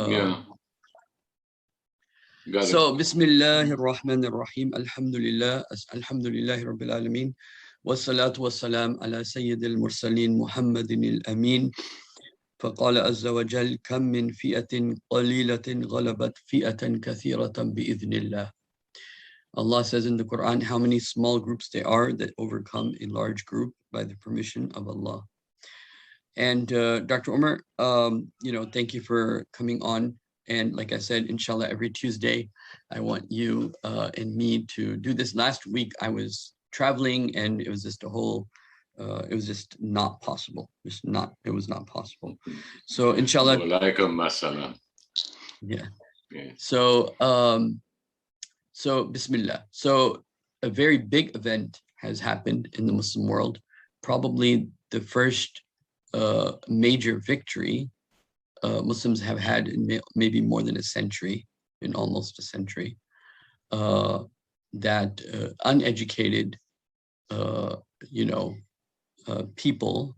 Yeah. Got it. So, Bismillahir Rahmanir Rahim. Alhamdulillah. Alhamdulillahi Rabbil Alameen. والصلاة والسلام على سيد المرسلين محمد الأمين فقال عز وجل كم من فئة قليلة غلبت فئة كثيرة بإذن الله. Allah says in the Quran how many small groups they are that overcome a large group by the permission of Allah. And Dr. Omar, thank you for coming on. And like I said, inshallah, every Tuesday, I want you and me to do this. Last week, I was traveling and it was just it was just not possible. It was not possible. So inshallah. Walaikum assalam. Yeah. So Bismillah. So a very big event has happened in the Muslim world, probably the first major victory Muslims have had in maybe more than a century, in almost a century, that uneducated, people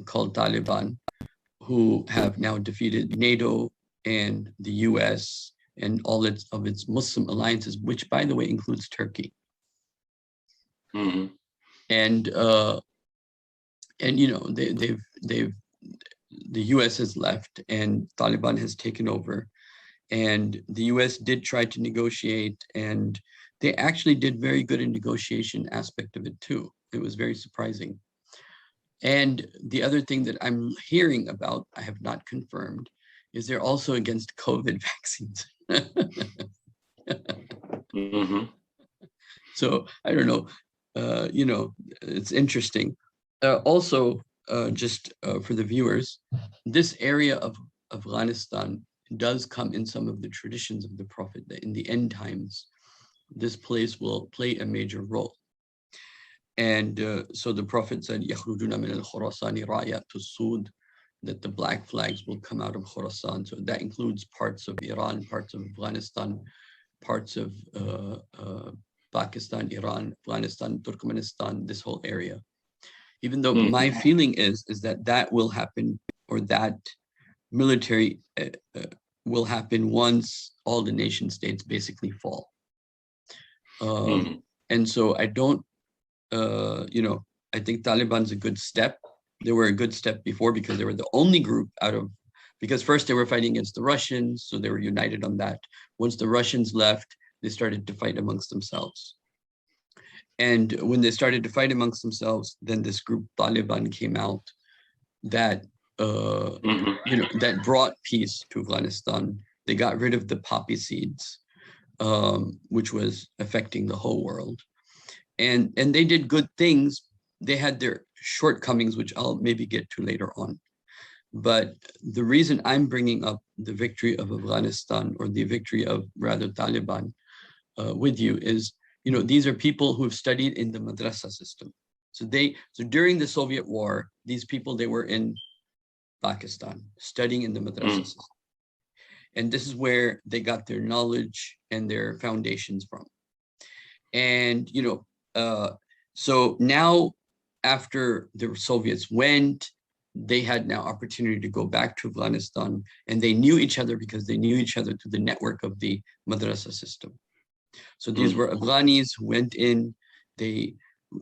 called Taliban, who have now defeated NATO and the US and all of its Muslim alliances, which, by the way, includes Turkey. Mm-hmm. And the US has left and Taliban has taken over. And the US did try to negotiate, and they actually did very good in negotiation aspect of it too. It was very surprising. And the other thing that I'm hearing about, I have not confirmed, is they're also against COVID vaccines. Mm-hmm. So I don't know, it's interesting. Also, just for the viewers, this area of Afghanistan does come in some of the traditions of the Prophet, that in the end times, this place will play a major role. And so the Prophet said, يَخْرُجُونَ مِنَ الْخُرَاسَانِ رَايَةُ السُّودِ, that the black flags will come out of Khorasan. So that includes parts of Iran, parts of Afghanistan, parts of Pakistan, Iran, Afghanistan, Turkmenistan, this whole area. Even though my feeling is that will happen, or that military will happen once all the nation states basically fall. And so I don't, I think Taliban's a good step. They were a good step before because they were the only group because first they were fighting against the Russians, so they were united on that. Once the Russians left, they started to fight amongst themselves. And when they started to fight amongst themselves, then this group Taliban came out that, that brought peace to Afghanistan. They got rid of the poppy seeds, which was affecting the whole world. And they did good things. They had their shortcomings, which I'll maybe get to later on. But the reason I'm bringing up the victory of Afghanistan, or the victory of rather Taliban with you is, these are people who have studied in the madrasa system. So during the Soviet war, these people, they were in Pakistan studying in the madrasa system. And this is where they got their knowledge and their foundations from. And, so now after the Soviets went, they had now opportunity to go back to Afghanistan, and they knew each other because they knew each other through the network of the madrasa system. So these were Afghanis who went in,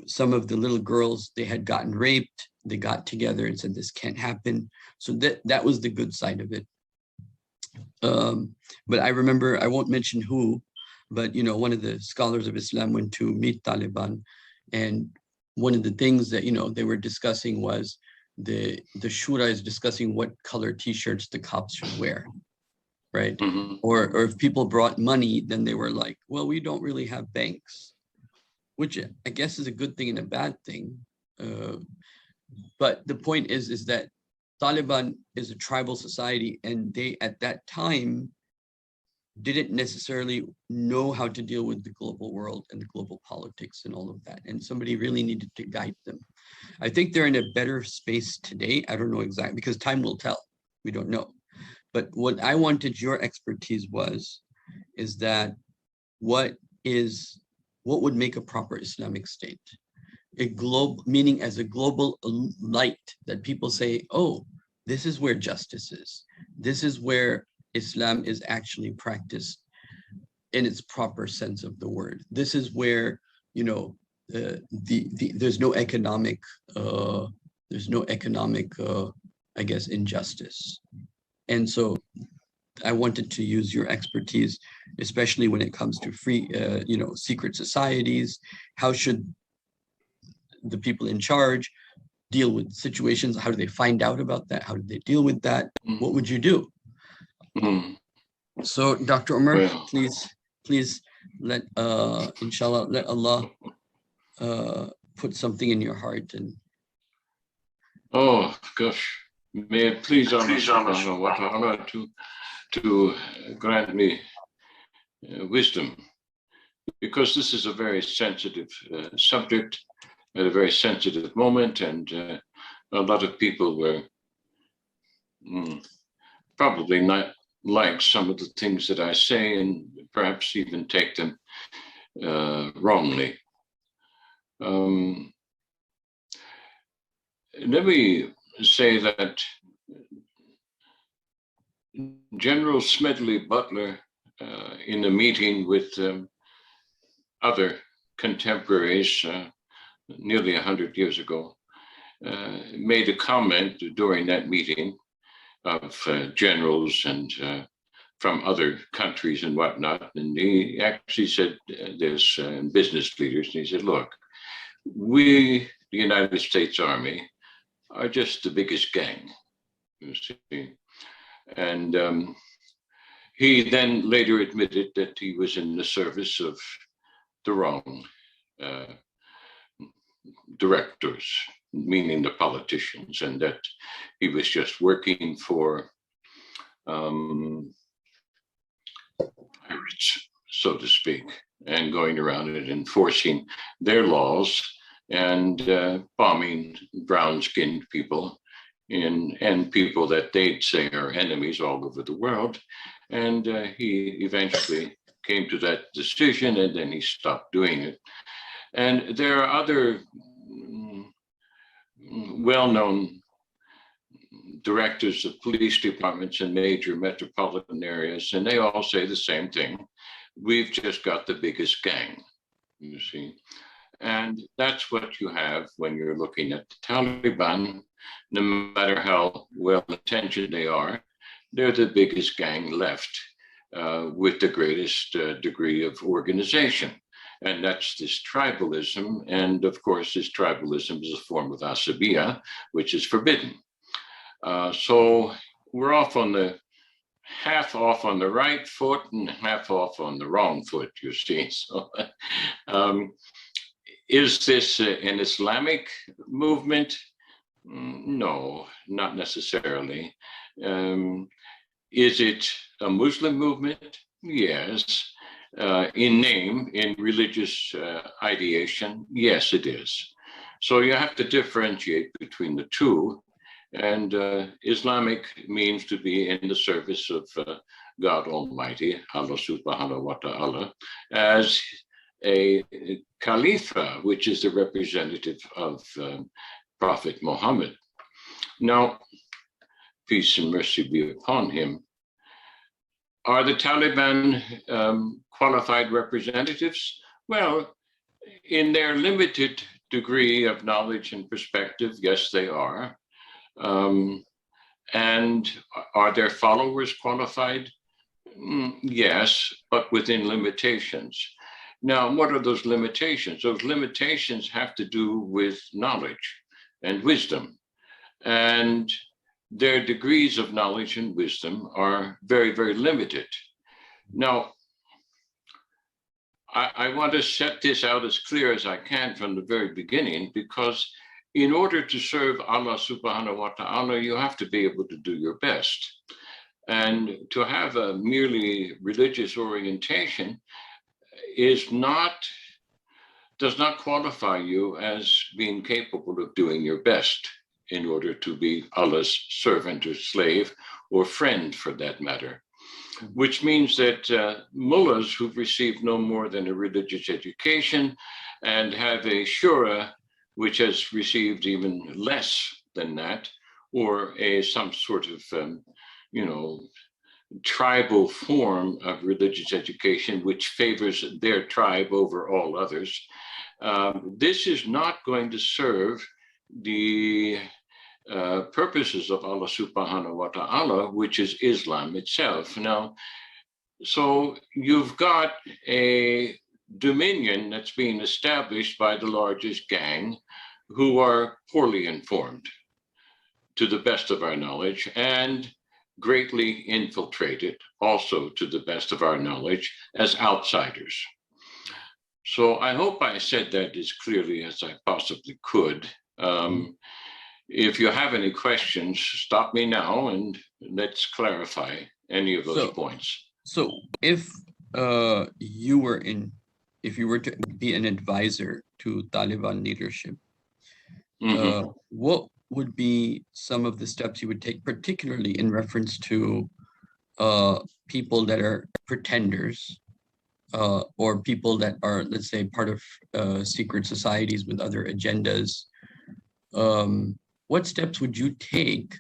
some of the little girls, they had gotten raped, they got together and said, this can't happen. So that was the good side of it. But I remember, I won't mention who, but one of the scholars of Islam went to meet Taliban, and one of the things that they were discussing was the shura is discussing what color t-shirts the cops should wear, right? Or if people brought money, then they were like, well, we don't really have banks, which I guess is a good thing and a bad thing. But the point is that Taliban is a tribal society, and they at that time didn't necessarily know how to deal with the global world and the global politics and all of that. And somebody really needed to guide them. I think they're in a better space today. I don't know exactly, because time will tell. We don't know. But what I wanted your expertise is that what would make a proper Islamic state? Meaning as a global light that people say, oh, this is where justice is. This is where Islam is actually practiced in its proper sense of the word. This is where, you know, there's no economic, I guess, injustice. And so I wanted to use your expertise, especially when it comes to free, secret societies. How should the people in charge deal with situations? How do they find out about that? How do they deal with that? What would you do? So, Dr. Omar, Well, please let, inshallah, let Allah put something in your heart. And oh gosh, may it please Allah subhanahu wa ta'ala to grant me wisdom, because this is a very sensitive subject at a very sensitive moment, and a lot of people were probably not like some of the things that I say, and perhaps even take them wrongly. Let me say that General Smedley Butler, in a meeting with other contemporaries nearly 100 years ago, made a comment during that meeting of generals and from other countries and whatnot. And he actually said this, business leaders, and he said, look, we, the United States Army, are just the biggest gang, you see. And he then later admitted that he was in the service of the wrong directors, meaning the politicians, and that he was just working for pirates, so to speak, and going around and enforcing their laws and bombing brown-skinned people and people that they'd say are enemies all over the world. And he eventually came to that decision, and then he stopped doing it. And there are other well-known directors of police departments in major metropolitan areas, and they all say the same thing. We've just got the biggest gang, you see. And that's what you have when you're looking at the Taliban. No matter how well-intentioned they are, they're the biggest gang left with the greatest degree of organization. And that's this tribalism. And of course, this tribalism is a form of asabiya, which is forbidden. So we're off on the half off on the right foot and half off on the wrong foot, you see. So is this an Islamic movement? No, not necessarily. Is it a Muslim movement? Yes. In name, in religious ideation, yes, it is. So you have to differentiate between the two. And Islamic means to be in the service of God Almighty, Allah subhanahu wa ta'ala, as a Khalifa, which is the representative of Prophet Muhammad. Now, peace and mercy be upon him. Are the Taliban qualified representatives? Well, in their limited degree of knowledge and perspective, yes, they are. And are their followers qualified? Yes, but within limitations. Now, what are those limitations? Those limitations have to do with knowledge and wisdom. And their degrees of knowledge and wisdom are very, very limited. Now, I want to set this out as clear as I can from the very beginning, because in order to serve Allah subhanahu wa ta'ala, you have to be able to do your best. And to have a merely religious orientation does not qualify you as being capable of doing your best in order to be Allah's servant or slave or friend, for that matter. Which means that mullahs who've received no more than a religious education and have a shura which has received even less than that, or some sort of, tribal form of religious education, which favors their tribe over all others. This is not going to serve the purposes of Allah subhanahu wa ta'ala, which is Islam itself. Now, so you've got a dominion that's being established by the largest gang who are poorly informed, to the best of our knowledge, and greatly infiltrated, also to the best of our knowledge, as outsiders. So I hope I said that as clearly as I possibly could. If you have any questions, stop me now and let's clarify any of those points. So if you were to be an advisor to Taliban leadership, what would be some of the steps you would take, particularly in reference to people that are pretenders, or people that are, let's say, part of secret societies with other agendas? What steps would you take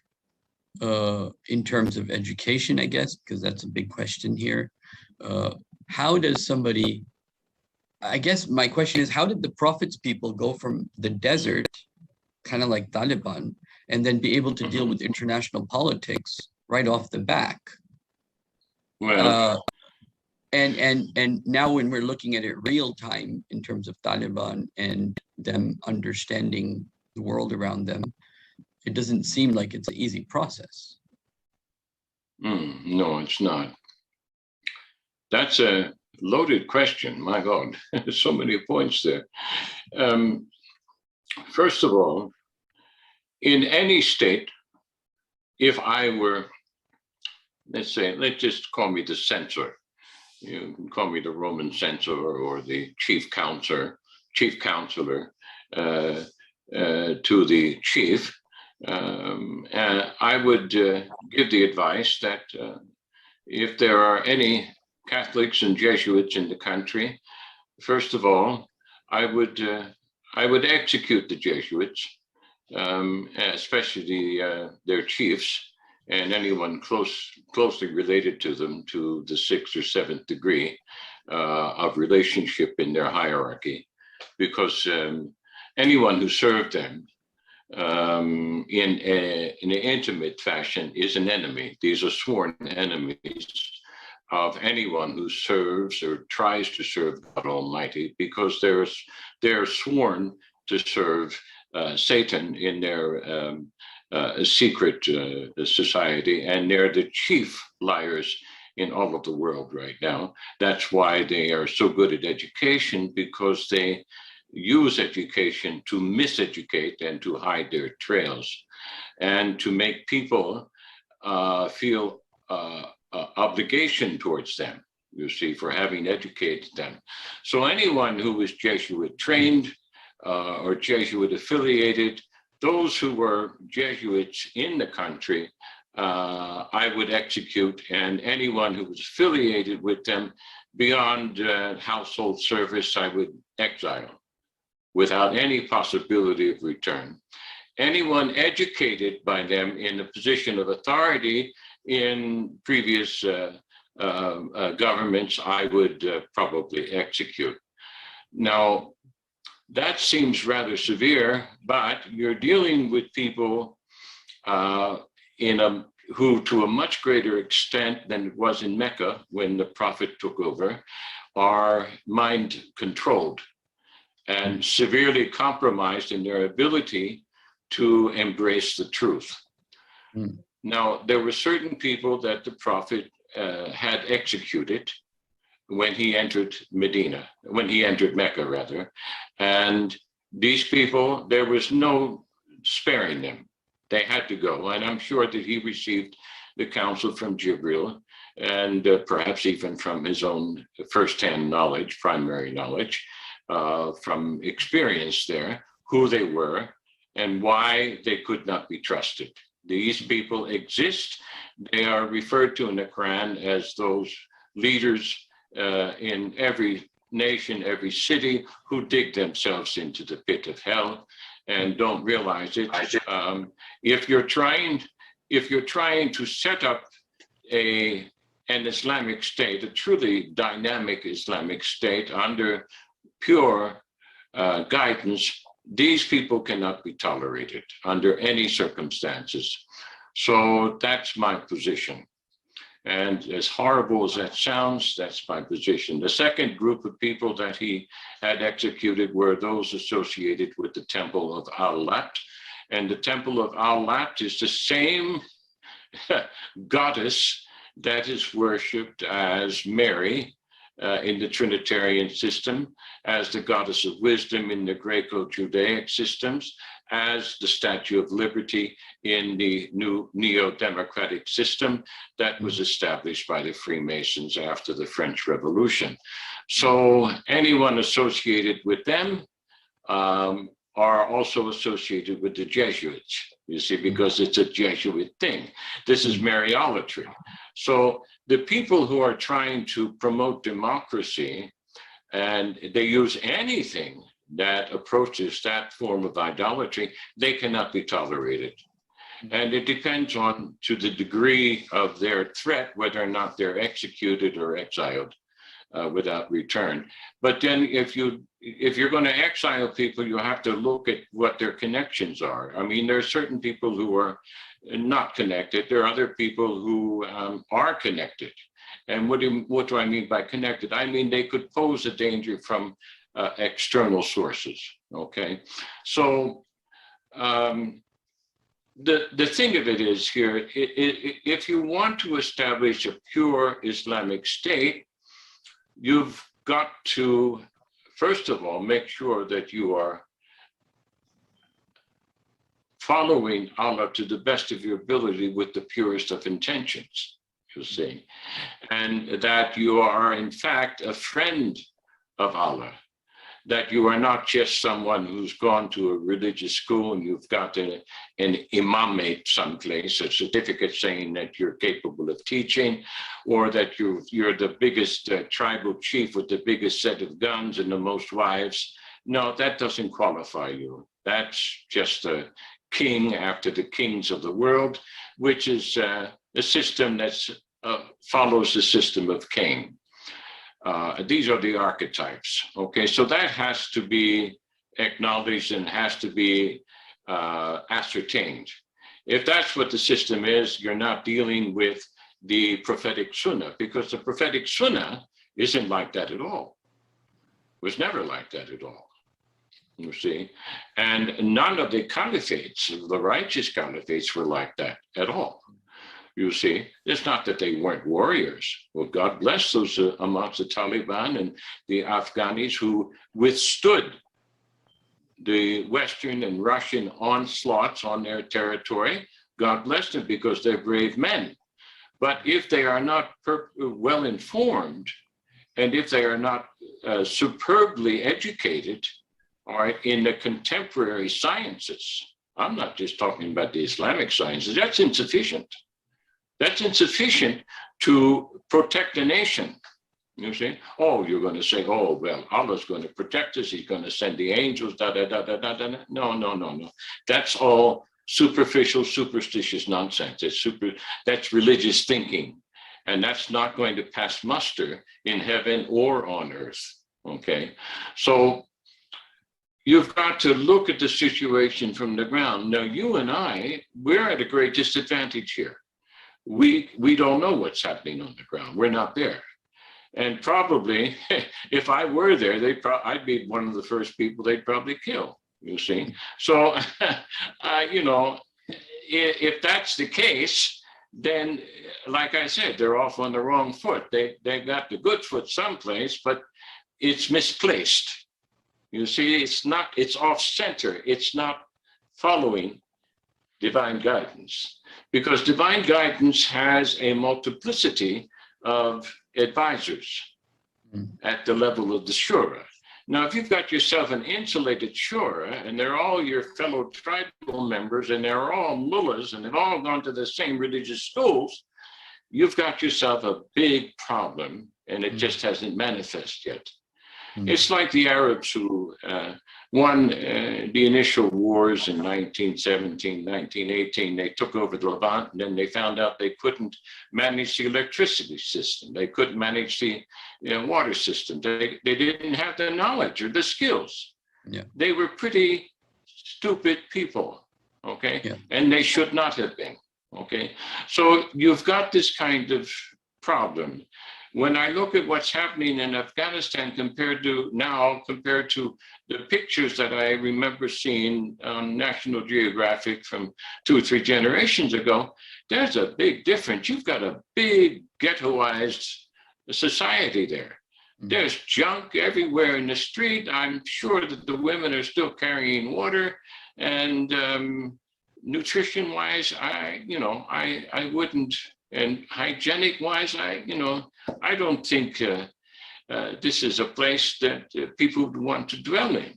in terms of education, I guess, because that's a big question here. How does somebody, I guess my question is, how did the Prophet's people go from the desert, kind of like Taliban, and then be able to deal with international politics right off the back? Well, and now when we're looking at it real time in terms of Taliban and them understanding the world around them, it doesn't seem like it's an easy process. No, it's not. That's a loaded question. My God, so many points there. First of all, in any state, if I were, let's just call me the censor. You can call me the Roman censor or the chief counselor to the chief. I would give the advice that if there are any Catholics and Jesuits in the country, first of all, I would execute the Jesuits, especially their chiefs and anyone closely related to them to the 6th or 7th degree of relationship in their hierarchy, because anyone who served them in an intimate fashion is an enemy. These are sworn enemies of anyone who serves or tries to serve God Almighty, because they're sworn to serve Satan in their secret society, and they're the chief liars in all of the world right now. That's why they are so good at education, because they use education to miseducate and to hide their trails, and to make people feel obligation towards them, you see, for having educated them. So anyone who was Jesuit trained or Jesuit affiliated, those who were Jesuits in the country, I would execute, and anyone who was affiliated with them beyond household service, I would exile without any possibility of return. Anyone educated by them in a position of authority in previous governments, I would probably execute. Now, that seems rather severe, but you're dealing with people who, to a much greater extent than it was in Mecca when the Prophet took over, are mind controlled and severely compromised in their ability to embrace the truth. Now, there were certain people that the Prophet had executed when he entered Mecca rather. And these people, there was no sparing them. They had to go. And I'm sure that he received the counsel from Jibril, and perhaps even from his own firsthand knowledge, primary knowledge, from experience there, who they were and why they could not be trusted. These people exist. They are referred to in the Quran as those leaders in every nation, every city, who dig themselves into the pit of hell and don't realize it. If you're trying to set up a an Islamic state, a truly dynamic Islamic state under pure guidance, these people cannot be tolerated under any circumstances. So that's my position. And as horrible as that sounds, that's my position. The second group of people that he had executed were those associated with the Temple of Al-Lat. And the Temple of Al-Lat is the same goddess that is worshipped as Mary in the Trinitarian system, as the goddess of wisdom in the Greco-Judaic systems, as the Statue of Liberty in the new neo-democratic system that was established by the Freemasons after the French Revolution. So anyone associated with them are also associated with the Jesuits, you see, because it's a Jesuit thing. This is Mariolatry. So the people who are trying to promote democracy, and they use anything that approaches that form of idolatry, they cannot be tolerated. And it depends on to the degree of their threat, whether or not they're executed or exiled without return. But then if you're going to exile people, you have to look at what their connections are. I mean, there are certain people who are not connected. There are other people who are connected. And what do I mean by connected? I mean, they could pose a danger from external sources, okay? So the thing of it is here, if you want to establish a pure Islamic state, you've got to, first of all, make sure that you are following Allah to the best of your ability with the purest of intentions, you see, and that you are in fact a friend of Allah, that you are not just someone who's gone to a religious school and you've got an imamate someplace, a certificate saying that you're capable of teaching, or that you're the biggest tribal chief with the biggest set of guns and the most wives. No, that doesn't qualify you. That's just a king after the kings of the world, which is a system that follows the system of Cain. These are the archetypes, okay? So that has to be acknowledged and has to be ascertained. If that's what the system is, you're not dealing with the prophetic sunnah, because the prophetic sunnah isn't like that at all. It was never like that at all, you see? And none of the caliphates, the righteous caliphates, were like that at all. You see, it's not that they weren't warriors. Well, God bless those amongst the Taliban and the Afghanis who withstood the Western and Russian onslaughts on their territory. God bless them because they're brave men. But if they are not well informed, and if they are not superbly educated, or in the contemporary sciences, I'm not just talking about the Islamic sciences, that's insufficient. That's insufficient to protect a nation, you see? Oh, you're going to say, oh, well, Allah's going to protect us. He's going to send the angels, da-da-da-da-da-da. No. That's all superficial, superstitious nonsense. That's religious thinking. And that's not going to pass muster in heaven or on earth, okay? So you've got to look at the situation from the ground. Now, you and I, we're at a great disadvantage here. We don't know what's happening on the ground. We're not there. And probably, if I were there, I'd be one of the first people they'd probably kill, you see. So, you know, if that's the case, then, like I said, they're off on the wrong foot. They've got the good foot someplace, but it's misplaced. You see, it's off center. It's not following divine guidance, because divine guidance has a multiplicity of advisors at the level of the shura. Now, if you've got yourself an insulated shura and they're all your fellow tribal members and they're all mullahs and they've all gone to the same religious schools, you've got yourself a big problem, and it just hasn't manifested yet. It's like the Arabs who won the initial wars in 1917, 1918. They took over the Levant, and then they found out they couldn't manage the electricity system. They couldn't manage the water system. They didn't have the knowledge or the skills. Yeah. They were pretty stupid people, okay? Yeah. And they should not have been, okay? So you've got this kind of problem. When I look at what's happening in Afghanistan compared to the pictures that I remember seeing on National Geographic from 2 or 3 generations ago, there's a big difference. You've got a big ghettoized society there. There's junk everywhere in the street. I'm sure that the women are still carrying water, and nutrition-wise, I wouldn't. And hygienic-wise, I don't think this is a place that people would want to dwell in,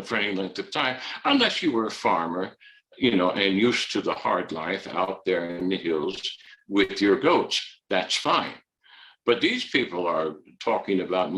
for any length of time, unless you were a farmer, and used to the hard life out there in the hills with your goats. That's fine. But these people are talking about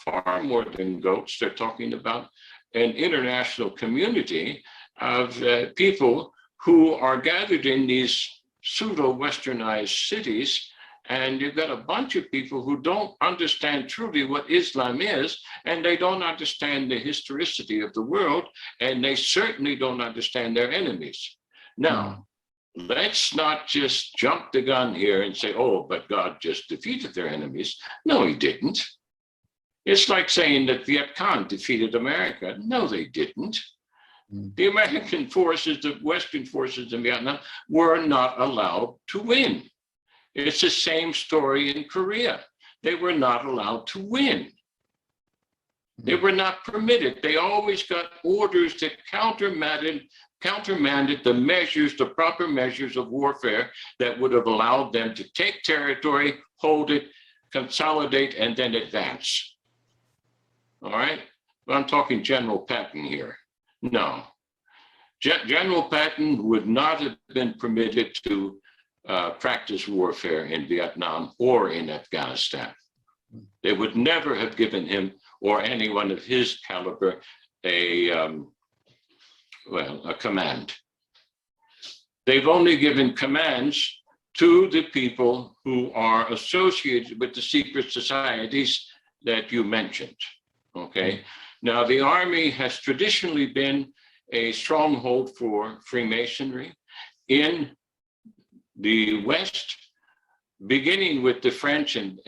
far more than goats. They're talking about an international community of people who are gathered in these pseudo-westernized cities, and you've got a bunch of people who don't understand truly what Islam is, and they don't understand the historicity of the world, and they certainly don't understand their enemies. Now, let's not just jump the gun here and say, oh, but God just defeated their enemies. No, he didn't. It's like saying that Viet Cong defeated America. No, they didn't. The American forces, the Western forces in Vietnam, were not allowed to win. It's the same story in Korea. They were not allowed to win. They were not permitted. They always got orders that countermanded the proper measures of warfare that would have allowed them to take territory, hold it, consolidate, and then advance. All right? Well, I'm talking General Patton here. No. General Patton would not have been permitted to practice warfare in Vietnam or in Afghanistan. They would never have given him or anyone of his caliber a command. They've only given commands to the people who are associated with the secret societies that you mentioned, okay? Now, the Army has traditionally been a stronghold for Freemasonry in the West, beginning with the French and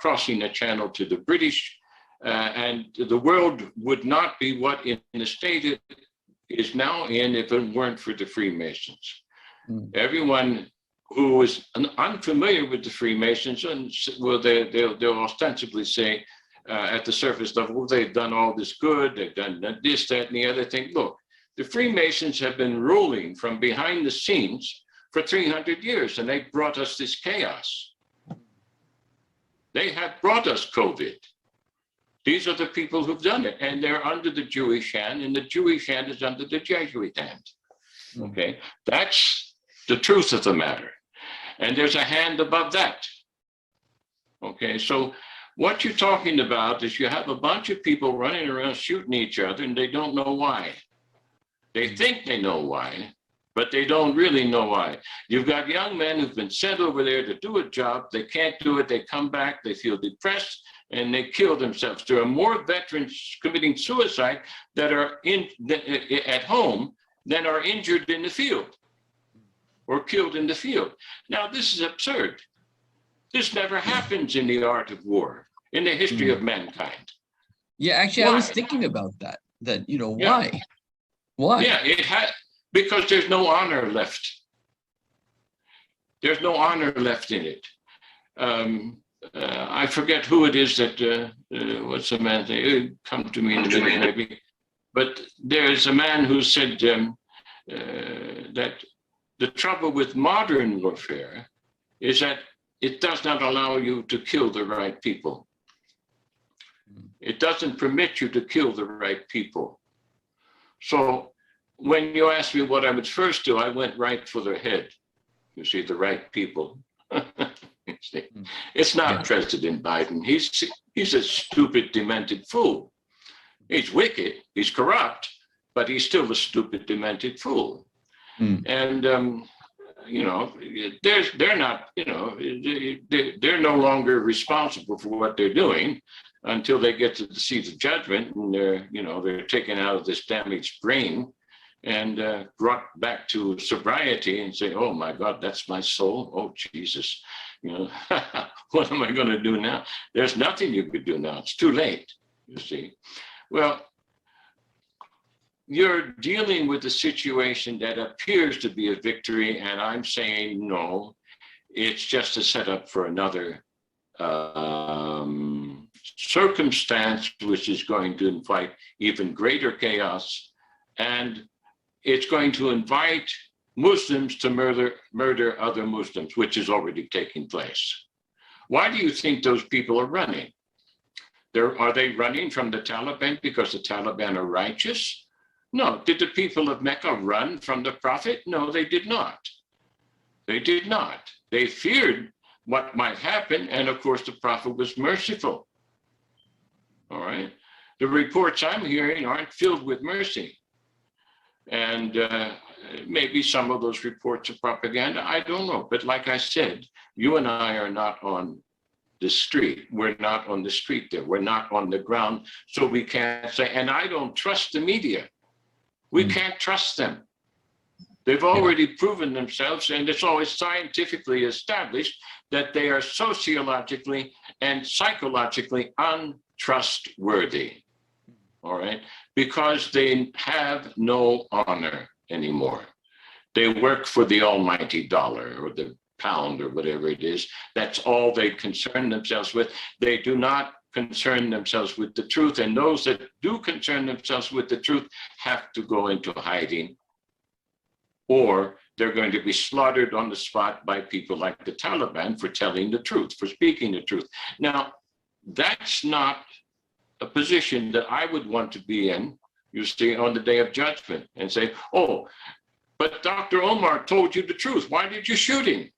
crossing the channel to the British. And the world would not be what in the state it is now in if it weren't for the Freemasons. Everyone who is unfamiliar with the Freemasons, and they'll ostensibly say, at the surface level, well, they've done all this good, they've done this, that, and the other thing. Look, the Freemasons have been ruling from behind the scenes for 300 years, and they brought us this chaos. They have brought us COVID. These are the people who've done it, and they're under the Jewish hand, and the Jewish hand is under the Jesuit hand. Okay, that's the truth of the matter. And there's a hand above that. Okay, so what you're talking about is you have a bunch of people running around shooting each other, and they don't know why. They think they know why, but they don't really know why. You've got young men who've been sent over there to do a job. They can't do it. They come back. They feel depressed, and they kill themselves. There are more veterans committing suicide that are at home than are injured in the field or killed in the field. Now, this is absurd. This never happens in the art of war, in the history of mankind. Yeah, actually, I was thinking about that, why? Why? Yeah, because there's no honor left. There's no honor left in it. I forget who it is that, what's the man's name? It'll come to me in a minute, maybe. But there's a man who said that the trouble with modern warfare is that it does not allow you to kill the right people. It doesn't permit you to kill the right people. So when you asked me what I would first do, I went right for their head. You see, the right people. See? Mm. It's not Yeah. President Biden. He's a stupid, demented fool. He's wicked, he's corrupt, but he's still a stupid, demented fool. Mm. And you know, they're not, you know, they're no longer responsible for what they're doing until they get to the seat of judgment, and they're taken out of this damaged brain and brought back to sobriety and say, oh my God, that's my soul. Oh Jesus, you know, what am I going to do now? There's nothing you could do now. It's too late, you see. Well, you're dealing with a situation that appears to be a victory, and I'm saying no, it's just a setup for another circumstance which is going to invite even greater chaos, and it's going to invite Muslims to murder other Muslims, which is already taking place. Why do you think those people are running? Are they running from the Taliban because the Taliban are righteous? No. Did the people of Mecca run from the Prophet? No, they did not. They did not. They feared what might happen, and of course the Prophet was merciful. All right. The reports I'm hearing aren't filled with mercy. And maybe some of those reports are propaganda. I don't know. But like I said, you and I are not on the street. We're not on the street there. We're not on the ground. So we can't say, and I don't trust the media. We can't trust them. They've already proven themselves, and it's always scientifically established that they are sociologically and psychologically untrustworthy. All right? Because they have no honor anymore. They work for the almighty dollar or the pound or whatever it is. That's all they concern themselves with. They do not concern themselves with the truth, and those that do concern themselves with the truth have to go into hiding, or they're going to be slaughtered on the spot by people like the Taliban for telling the truth, for speaking the truth. Now, that's not a position that I would want to be in, you see, on the day of judgment and say, oh, but Dr. Omar told you the truth. Why did you shoot him?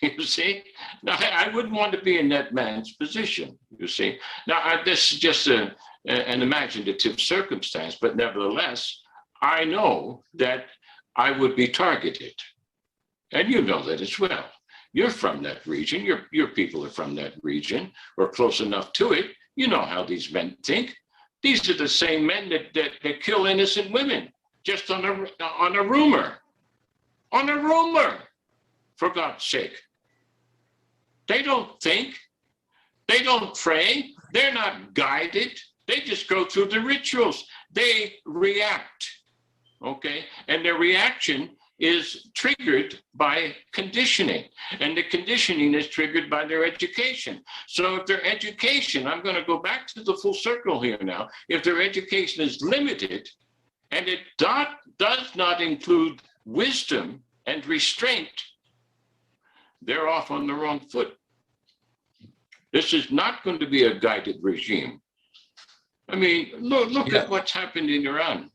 You see? Now, I wouldn't want to be in that man's position, you see. Now, this is just an imaginative circumstance, but nevertheless, I know that I would be targeted. And you know that as well. You're from that region. Your people are from that region or close enough to it. You know how these men think. These are the same men that kill innocent women just on a rumor. On a rumor, for God's sake. They don't think. They don't pray. They're not guided. They just go through the rituals. They react, okay? And their reaction is triggered by conditioning, and the conditioning is triggered by their education. So if their education, I'm going to go back to the full circle here now, if their education is limited and it does not include wisdom and restraint, they're off on the wrong foot. This is not going to be a guided regime. I mean, look at what's happened in Iran.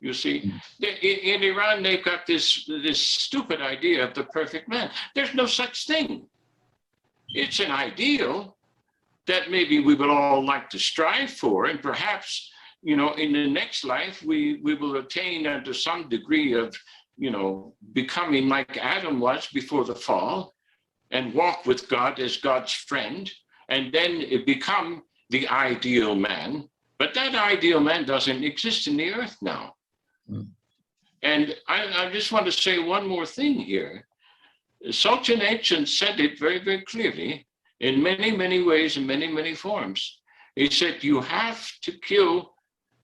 You see, in Iran, they've got this stupid idea of the perfect man. There's no such thing. It's an ideal that maybe we would all like to strive for, and perhaps, you know, in the next life, we will attain to some degree of, you know, becoming like Adam was before the fall and walk with God as God's friend, and then become the ideal man. But that ideal man doesn't exist in the earth now. And I just want to say one more thing here. Solzhenitsyn said it very, very clearly in many, many ways, in many, many forms. He said, you have to kill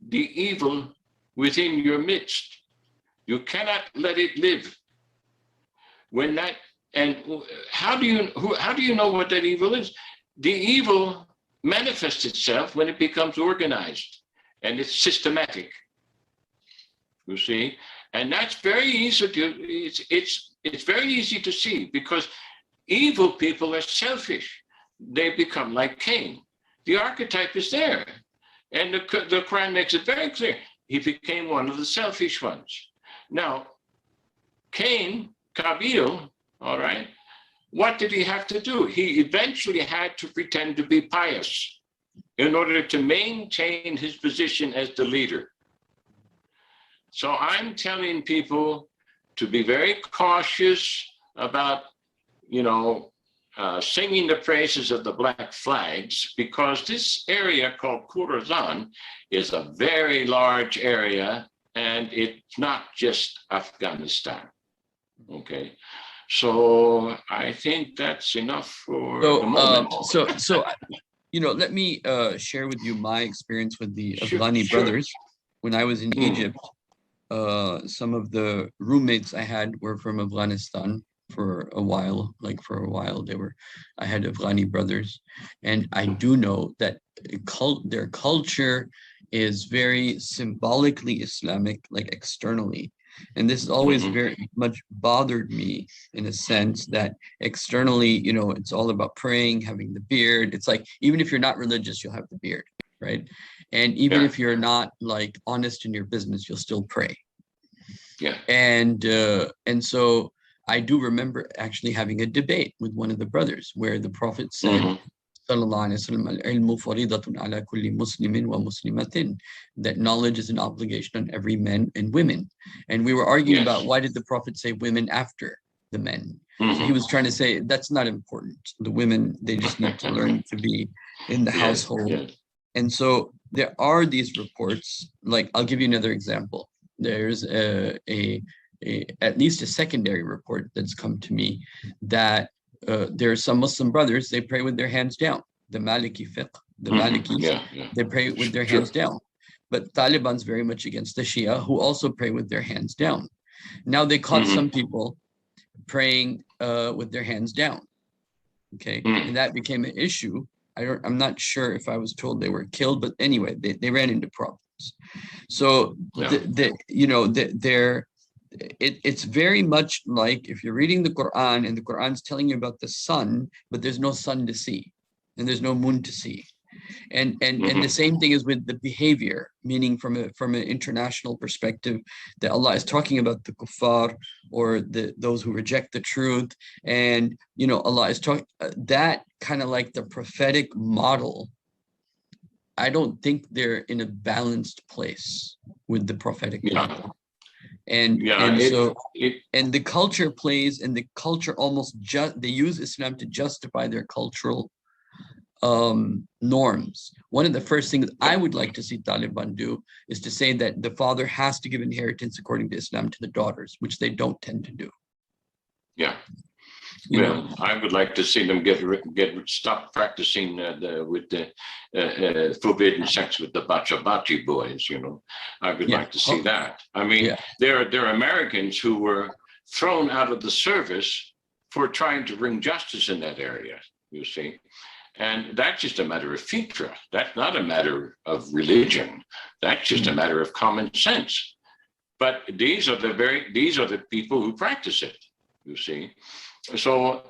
the evil within your midst. You cannot let it live. When that, and how do you know what that evil is? The evil manifests itself when it becomes organized and it's systematic. You see, and that's very easy to it's very easy to see, because evil people are selfish. They become like Cain. The archetype is there, and the Quran makes it very clear. He became one of the selfish ones. Now, Cain, Kabil, all right, what did he have to do? He eventually had to pretend to be pious in order to maintain his position as the leader. So I'm telling people to be very cautious about, singing the praises of the black flags, because this area called Khorasan is a very large area, and it's not just Afghanistan. Okay, so I think that's enough for the moment. Let me share with you my experience with the Sure, Afghani sure. brothers. When I was in Egypt, some of the roommates I had were from Afghanistan for a while. I had Afghani brothers, and I do know that their culture is very symbolically Islamic, like externally. And this has always very much bothered me, in a sense that externally, it's all about praying, having the beard. It's like, even if you're not religious, you'll have the beard, right? And even if you're not like honest in your business, you'll still pray. Yeah. And so I do remember actually having a debate with one of the brothers where the Prophet said, Sallallahu Alaihi Wasallam, "Al-ilmu faridatun ala kulli muslimin wa muslimatin," that knowledge is an obligation on every man and women. And we were arguing about, why did the Prophet say women after the men? So he was trying to say that's not important. The women, they just need to learn to be in the household. And so there are these reports. Like, I'll give you another example. There's at least a secondary report that's come to me that there are some Muslim brothers, they pray with their hands down. The Maliki fiqh, the Malikis, they pray with their hands down. But Taliban's very much against the Shia, who also pray with their hands down. Now they caught some people praying with their hands down. Okay, and that became an issue. I'm not sure if I was told they were killed, but anyway, they ran into problems. So it's very much like if you're reading the Quran and the Quran's telling you about the sun, but there's no sun to see and there's no moon to see. And the same thing is with the behavior, meaning from an international perspective, that Allah is talking about the kuffar, or those who reject the truth. And Allah is talking that kind of like the prophetic model. I don't think they're in a balanced place with the prophetic model. And the culture plays, and the culture they use Islam to justify their cultural norms. One of the first things I would like to see Taliban do is to say that the father has to give inheritance according to Islam to the daughters, which they don't tend to do. Yeah. I would like to see them stop practicing with the forbidden sex with the bacha boys. I would like to see that. I mean, there are Americans who were thrown out of the service for trying to bring justice in that area. You see, and that's just a matter of fitra. That's not a matter of religion. That's just a matter of common sense. But these are the people who practice it. You see. So,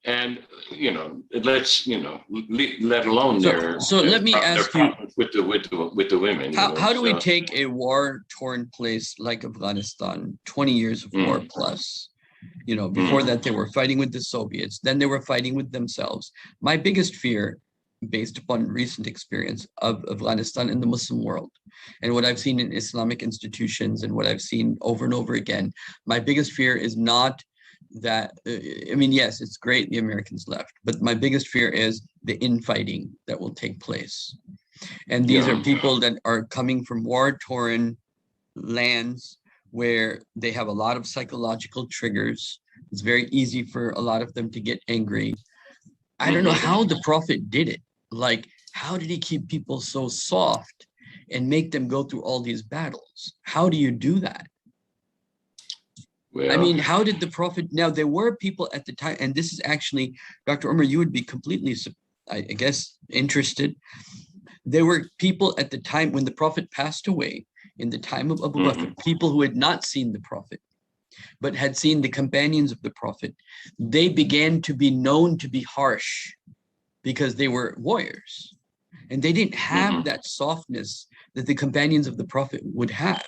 and let's let alone let me ask you with the women. How do we take a war-torn place like Afghanistan, 20 years of war plus? Before that they were fighting with the Soviets, then they were fighting with themselves. My biggest fear, based upon recent experience of Afghanistan and the Muslim world, and what I've seen in Islamic institutions and what I've seen over and over again, my biggest fear is not that, yes, it's great the Americans left, but my biggest fear is the infighting that will take place. And these are people that are coming from war-torn lands where they have a lot of psychological triggers. It's very easy for a lot of them to get angry. I don't know how the Prophet did it. Like, how did he keep people so soft and make them go through all these battles? How do you do that? Well, how did the Prophet? Now, there were people at the time, and this is actually, Dr. Omar, you would be completely, I guess, interested. There were people at the time when the Prophet passed away, in the time of Abu Bakr, people who had not seen the Prophet, but had seen the companions of the Prophet. They began to be known to be harsh because they were warriors. And they didn't have that softness that the companions of the Prophet would have.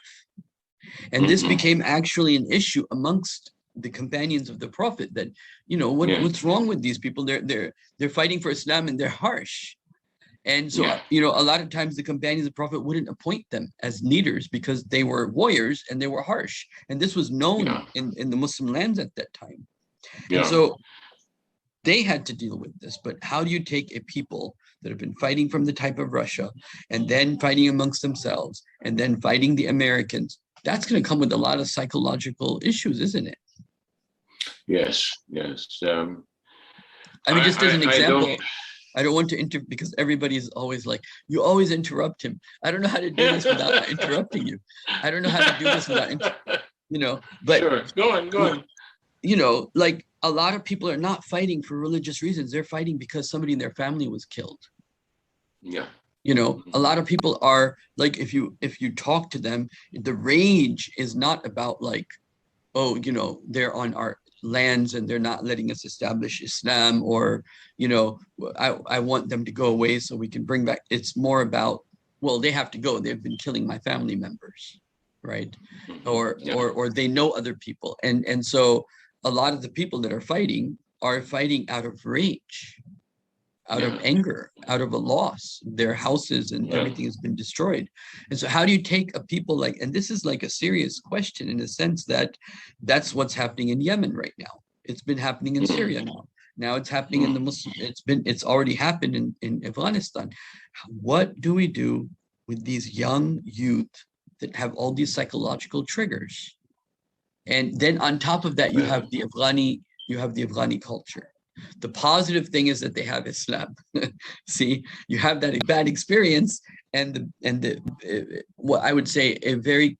And this became actually an issue amongst the companions of the Prophet that, Yeah. what's wrong with these people? They're fighting for Islam and they're harsh. And so, Yeah. a lot of times the companions of the Prophet wouldn't appoint them as leaders because they were warriors and they were harsh. And this was known Yeah. in the Muslim lands at that time. And Yeah. so they had to deal with this. But how do you take a people that have been fighting from the type of Russia and then fighting amongst themselves and then fighting the Americans? That's going to come with a lot of psychological issues, isn't it? Yes. Yes. I mean, just as an I example, I don't want to because everybody's always like, you always interrupt him. I don't know how to do this without interrupting you. I don't know how to do this without, but sure. Go on. Like a lot of people are not fighting for religious reasons. They're fighting because somebody in their family was killed. Yeah. A lot of people are like, if you talk to them, the rage is not about like, oh, they're on our lands and they're not letting us establish Islam, or, I want them to go away so we can bring back. It's more about, well, they have to go. They've been killing my family members, right? Or they know other people. And so a lot of the people that are fighting out of rage, out of anger, out of a loss. Their houses and everything has been destroyed. And so how do you take a people like, and this is like a serious question in a sense that that's what's happening in Yemen right now. It's been happening in Syria now. Now it's happening in the Muslim, it's already happened in Afghanistan. What do we do with these young youth that have all these psychological triggers? And then on top of that, you have the Afghani culture. The positive thing is that they have Islam. See, you have that bad experience and what I would say a very,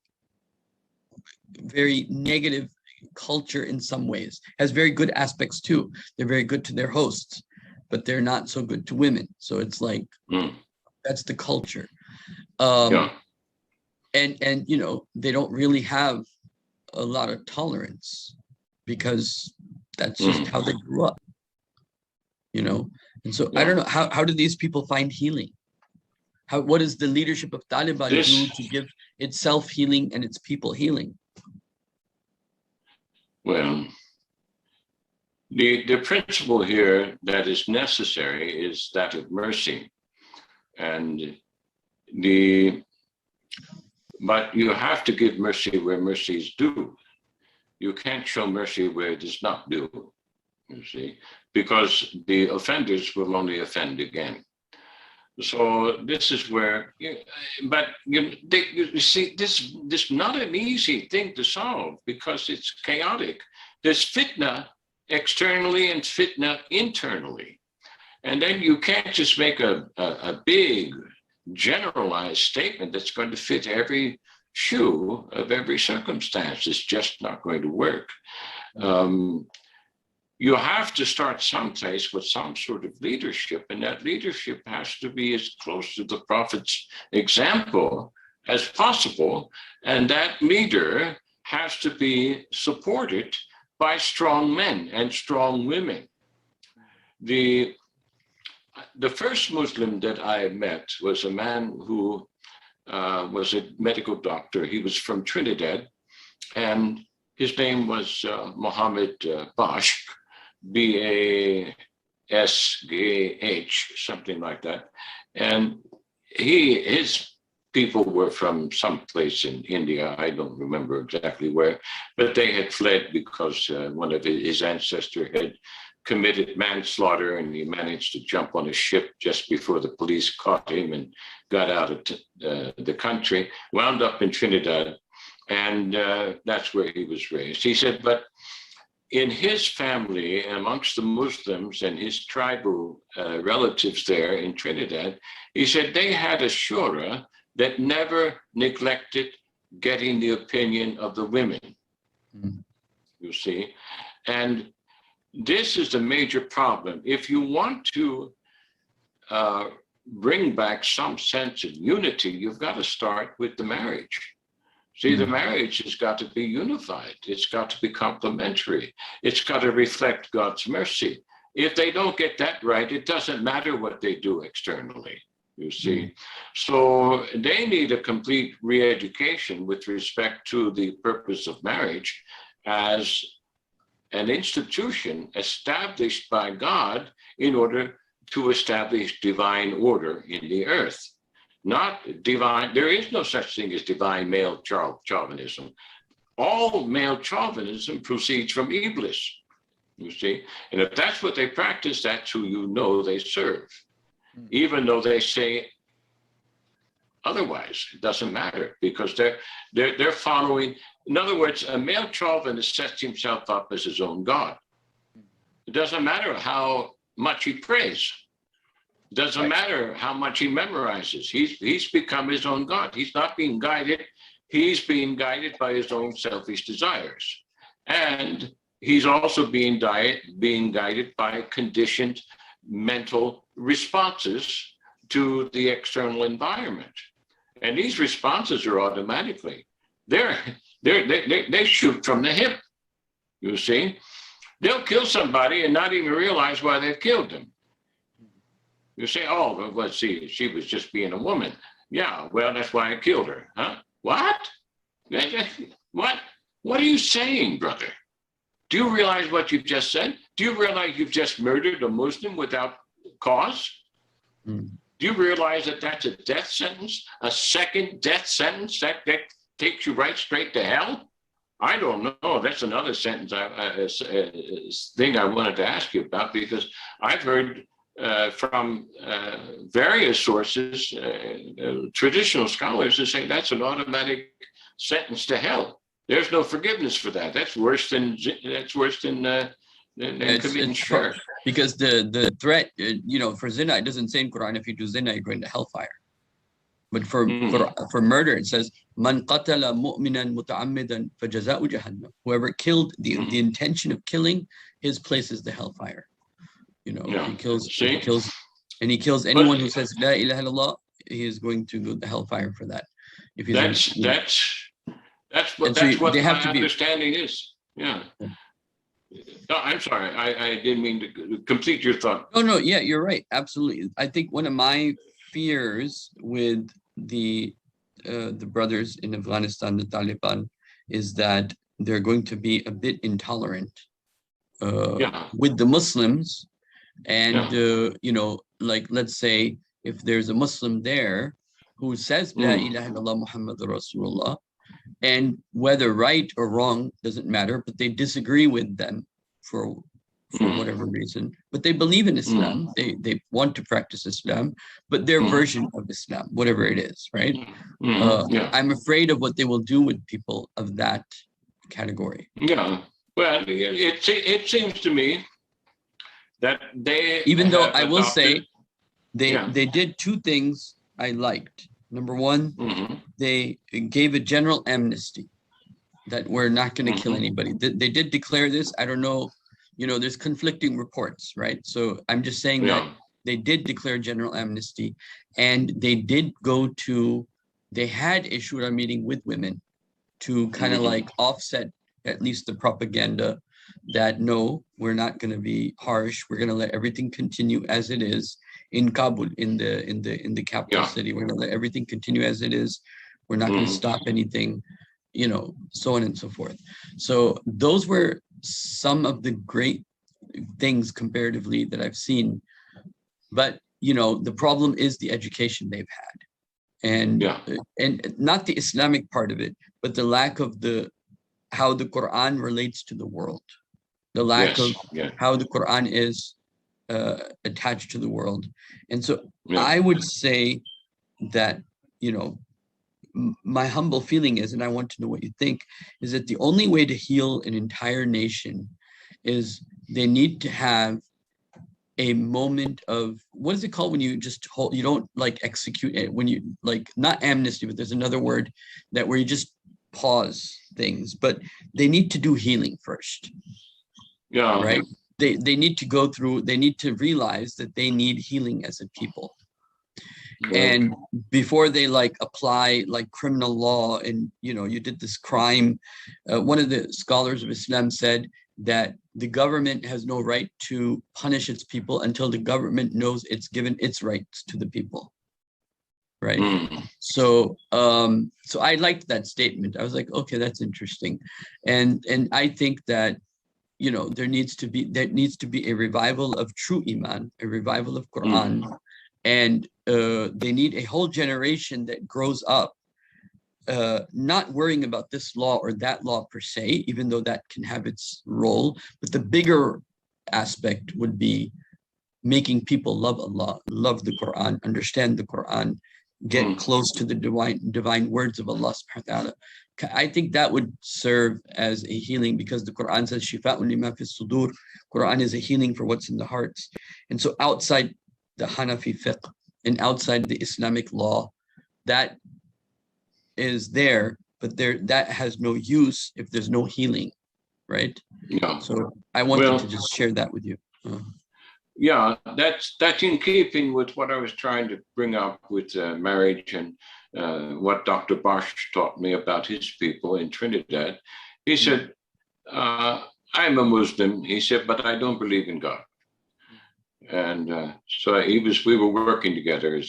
very negative culture in some ways. Has very good aspects too. They're very good to their hosts, but they're not so good to women. So it's like that's the culture. And they don't really have a lot of tolerance because that's just how they grew up. And so I don't know, how do these people find healing? What does the leadership of Taliban do to give itself healing and its people healing? Well, the principle here that is necessary is that of mercy. But you have to give mercy where mercy is due. You can't show mercy where it is not due. You see, because the offenders will only offend again. So this is where, you see, this is not an easy thing to solve because it's chaotic. There's fitna externally and fitna internally. And then you can't just make a big generalized statement that's going to fit every shoe of every circumstance. It's just not going to work. You have to start someplace with some sort of leadership, and that leadership has to be as close to the Prophet's example as possible. And that leader has to be supported by strong men and strong women. The first Muslim that I met was a man who was a medical doctor. He was from Trinidad, and his name was Mohammed Bashk. Bashgh, something like that. And his people were from someplace in India. I don't remember exactly where, but they had fled because one of his ancestors had committed manslaughter, and he managed to jump on a ship just before the police caught him and got out of the country, wound up in Trinidad, and that's where he was raised. He said, but in his family, amongst the Muslims and his tribal relatives there in Trinidad, he said they had a shura that never neglected getting the opinion of the women, you see. And this is a major problem. If you want to bring back some sense of unity, you've got to start with the marriage. See, the marriage has got to be unified. It's got to be complementary. It's got to reflect God's mercy. If they don't get that right, it doesn't matter what they do externally, you see. So they need a complete re-education with respect to the purpose of marriage as an institution established by God in order to establish divine order in the earth. Not divine, there is no such thing as divine male chauvinism. All male chauvinism proceeds from Iblis, you see. And if that's what they practice, that's who you know they serve. Even though they say otherwise, it doesn't matter, because they're following. In other words, a male chauvinist sets himself up as his own God. It doesn't matter how much he prays. It doesn't matter how much he memorizes. He's become his own God. He's not being guided. He's being guided by his own selfish desires. And he's also being guided by conditioned mental responses to the external environment. And these responses are automatically. They shoot from the hip, you see. They'll kill somebody and not even realize why they've killed them. You say, oh, well, let's see, she was just being a woman. Yeah, well, that's why I killed her. Huh? What? What are you saying, brother? Do you realize what you've just said? Do you realize you've just murdered a Muslim without cause? Do you realize that that's a death sentence, a second death sentence that takes you right straight to hell? I don't know. That's another sentence, thing I wanted to ask you about, because I've heard from various sources, traditional scholars, who say that's an automatic sentence to hell. There's no forgiveness for that. That's worse than committing shirk. Because the threat, for zina, it doesn't say in Quran if you do zina, you're going to hellfire. But for murder, it says, "Man qatala mu'minan muta'ammidan fajaza'u jahannam." Whoever killed the intention of killing, his place is the hellfire. He kills anyone who says La ilaha illallah, he is going to go to hellfire for that. If he's that's what my understanding is. Yeah. No, I'm sorry. I didn't mean to complete your thought. No. Yeah, you're right. Absolutely. I think one of my fears with the brothers in Afghanistan, the Taliban, is that they're going to be a bit intolerant with the Muslims. And, like, let's say if there's a Muslim there who says, La ilaha illallah Muhammadur Rasulullah, and whether right or wrong doesn't matter, but they disagree with them for whatever reason, but they believe in Islam, they want to practice Islam, but their version of Islam, whatever it is, right? I'm afraid of what they will do with people of that category. Yeah, well, it seems to me that they, even though I will say they did two things I liked. Number one, they gave a general amnesty that we're not going to kill anybody. They did declare this. I don't know, there's conflicting reports, right? So I'm just saying that they did declare general amnesty, and they had a shura meeting with women to kind of like offset at least the propaganda that no, we're not going to be harsh. We're going to let everything continue as it is in Kabul, in the capital city. We're going to let everything continue as it is. We're not going to stop anything, so on and so forth. So those were some of the great things comparatively that I've seen. But, the problem is the education they've had, and not the Islamic part of it, but the lack of how the Quran relates to the world, the lack of how the Quran is attached to the world. And so I would say that, my humble feeling is, and I want to know what you think, is that the only way to heal an entire nation is they need to have a moment of, what is it called when you just hold, you don't like execute it, when you like, not amnesty, but there's another word that where you just pause things, but they need to do healing first. Right? They need to go through, they need to realize that they need healing as a people. And before they like apply like criminal law and, you did this crime, one of the scholars of Islam said that the government has no right to punish its people until the government knows it's given its rights to the people. Right. So I liked that statement. I was like, okay, that's interesting. And I think that there needs to be a revival of true Iman, a revival of Quran, and they need a whole generation that grows up not worrying about this law or that law per se, even though that can have its role. But the bigger aspect would be making people love Allah, love the Quran, understand the Quran, get close to the divine words of Allah subhanahu wa ta'ala. I think that would serve as a healing, because the Quran says shifa'un lima fi sudur. Quran is a healing for what's in the hearts. And so outside the Hanafi fiqh and outside the Islamic law, that is there, but that has no use if there's no healing, right? Yeah. So I wanted to just share that with you. Yeah, that's in keeping with what I was trying to bring up with marriage and what Dr. Bosch taught me about his people in Trinidad. He said, I'm a Muslim, he said, but I don't believe in God. And so we were working together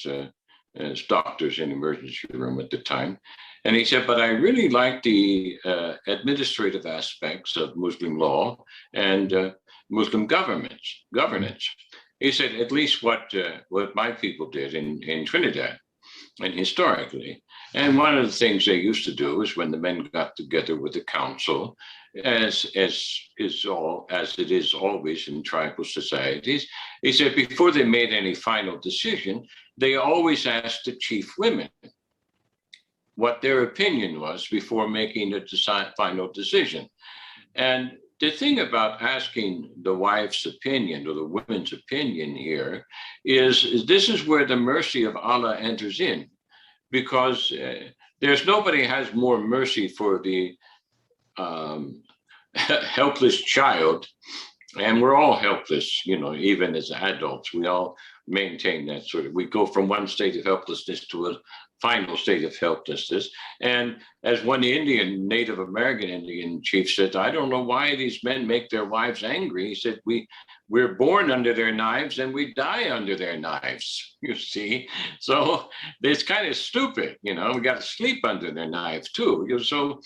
as doctors in emergency room at the time. And he said, but I really like the administrative aspects of Muslim law and Muslim governance. He said, at least what my people did in Trinidad and historically. And one of the things they used to do is when the men got together with the council, as it is always in tribal societies, he said before they made any final decision, they always asked the chief women what their opinion was before making the final decision. And the thing about asking the wife's opinion or the women's opinion here is this is where the mercy of Allah enters in, because there's nobody has more mercy for the helpless child, and we're all helpless, even as adults. We all maintain that we go from one state of helplessness to a final state of helplessness. And as one Native American Indian chief said, I don't know why these men make their wives angry. He said, we're born under their knives and we die under their knives, you see. So it's kind of stupid, we got to sleep under their knives too. So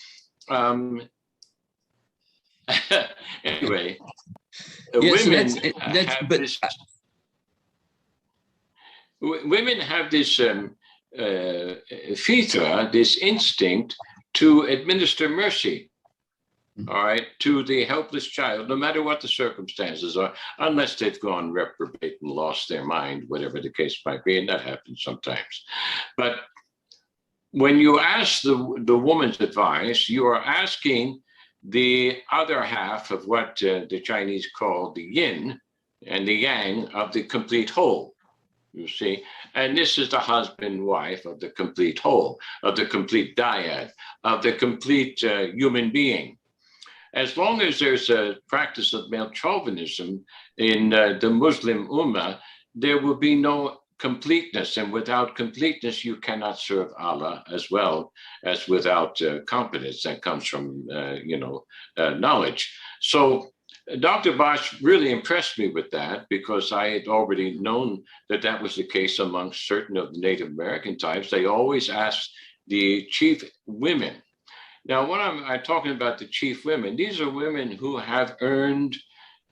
anyway, women have this fitra, this instinct to administer mercy, all right, to the helpless child, no matter what the circumstances are, unless they've gone reprobate and lost their mind, whatever the case might be, and that happens sometimes. But when you ask the woman's advice, you are asking the other half of what the Chinese call the yin and the yang of the complete whole. You see, and this is the husband, wife of the complete whole, of the complete dyad, of the complete human being. As long as there's a practice of male chauvinism in the Muslim Ummah, there will be no completeness. And without completeness, you cannot serve Allah as well as without competence that comes from, knowledge. So Dr. Bosch really impressed me with that, because I had already known that was the case amongst certain of the Native American types. They always asked the chief women. Now, when I'm talking about the chief women, these are women who have earned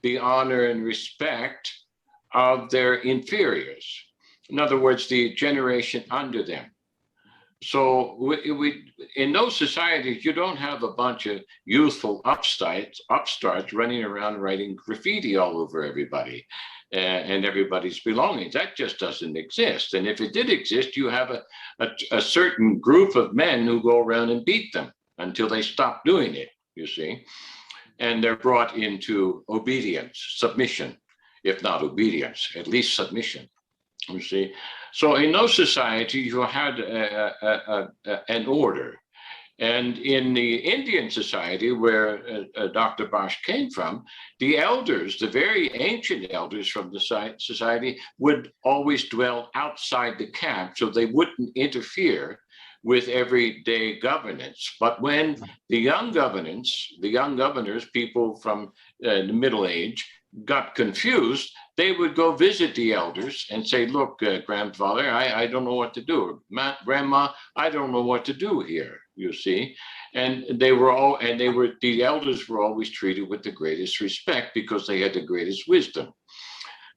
the honor and respect of their inferiors. In other words, the generation under them. So in those societies, you don't have a bunch of youthful upstarts running around writing graffiti all over everybody and everybody's belongings. That just doesn't exist. And if it did exist, you have a certain group of men who go around and beat them until they stop doing it, you see. And they're brought into obedience, submission, if not obedience, at least submission. You see, so in those societies, you had an order. And in the Indian society, where Dr. Bosch came from, the elders, the very ancient elders from the society, would always dwell outside the camp, so they wouldn't interfere with everyday governance. But when the young governors, people from the middle age, got confused, they would go visit the elders and say, look, grandfather, I don't know what to do. Grandma, I don't know what to do here. you see. And the elders were always treated with the greatest respect because they had the greatest wisdom.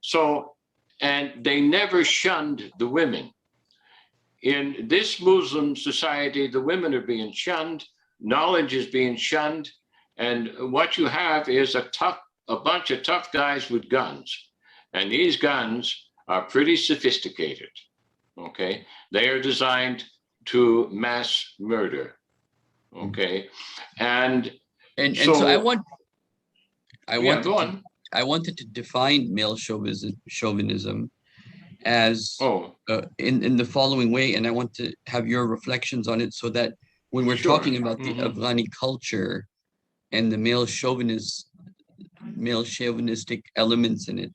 So, and they never shunned the women. In this Muslim society, the women are being shunned, knowledge is being shunned, and what you have is a bunch of tough guys with guns. And these guns are pretty sophisticated, okay? They are designed to mass murder, okay? And so I wanted to define male chauvinism as in the following way, and I want to have your reflections on it so that when we're talking about the Afghani culture and the male chauvinistic elements in it,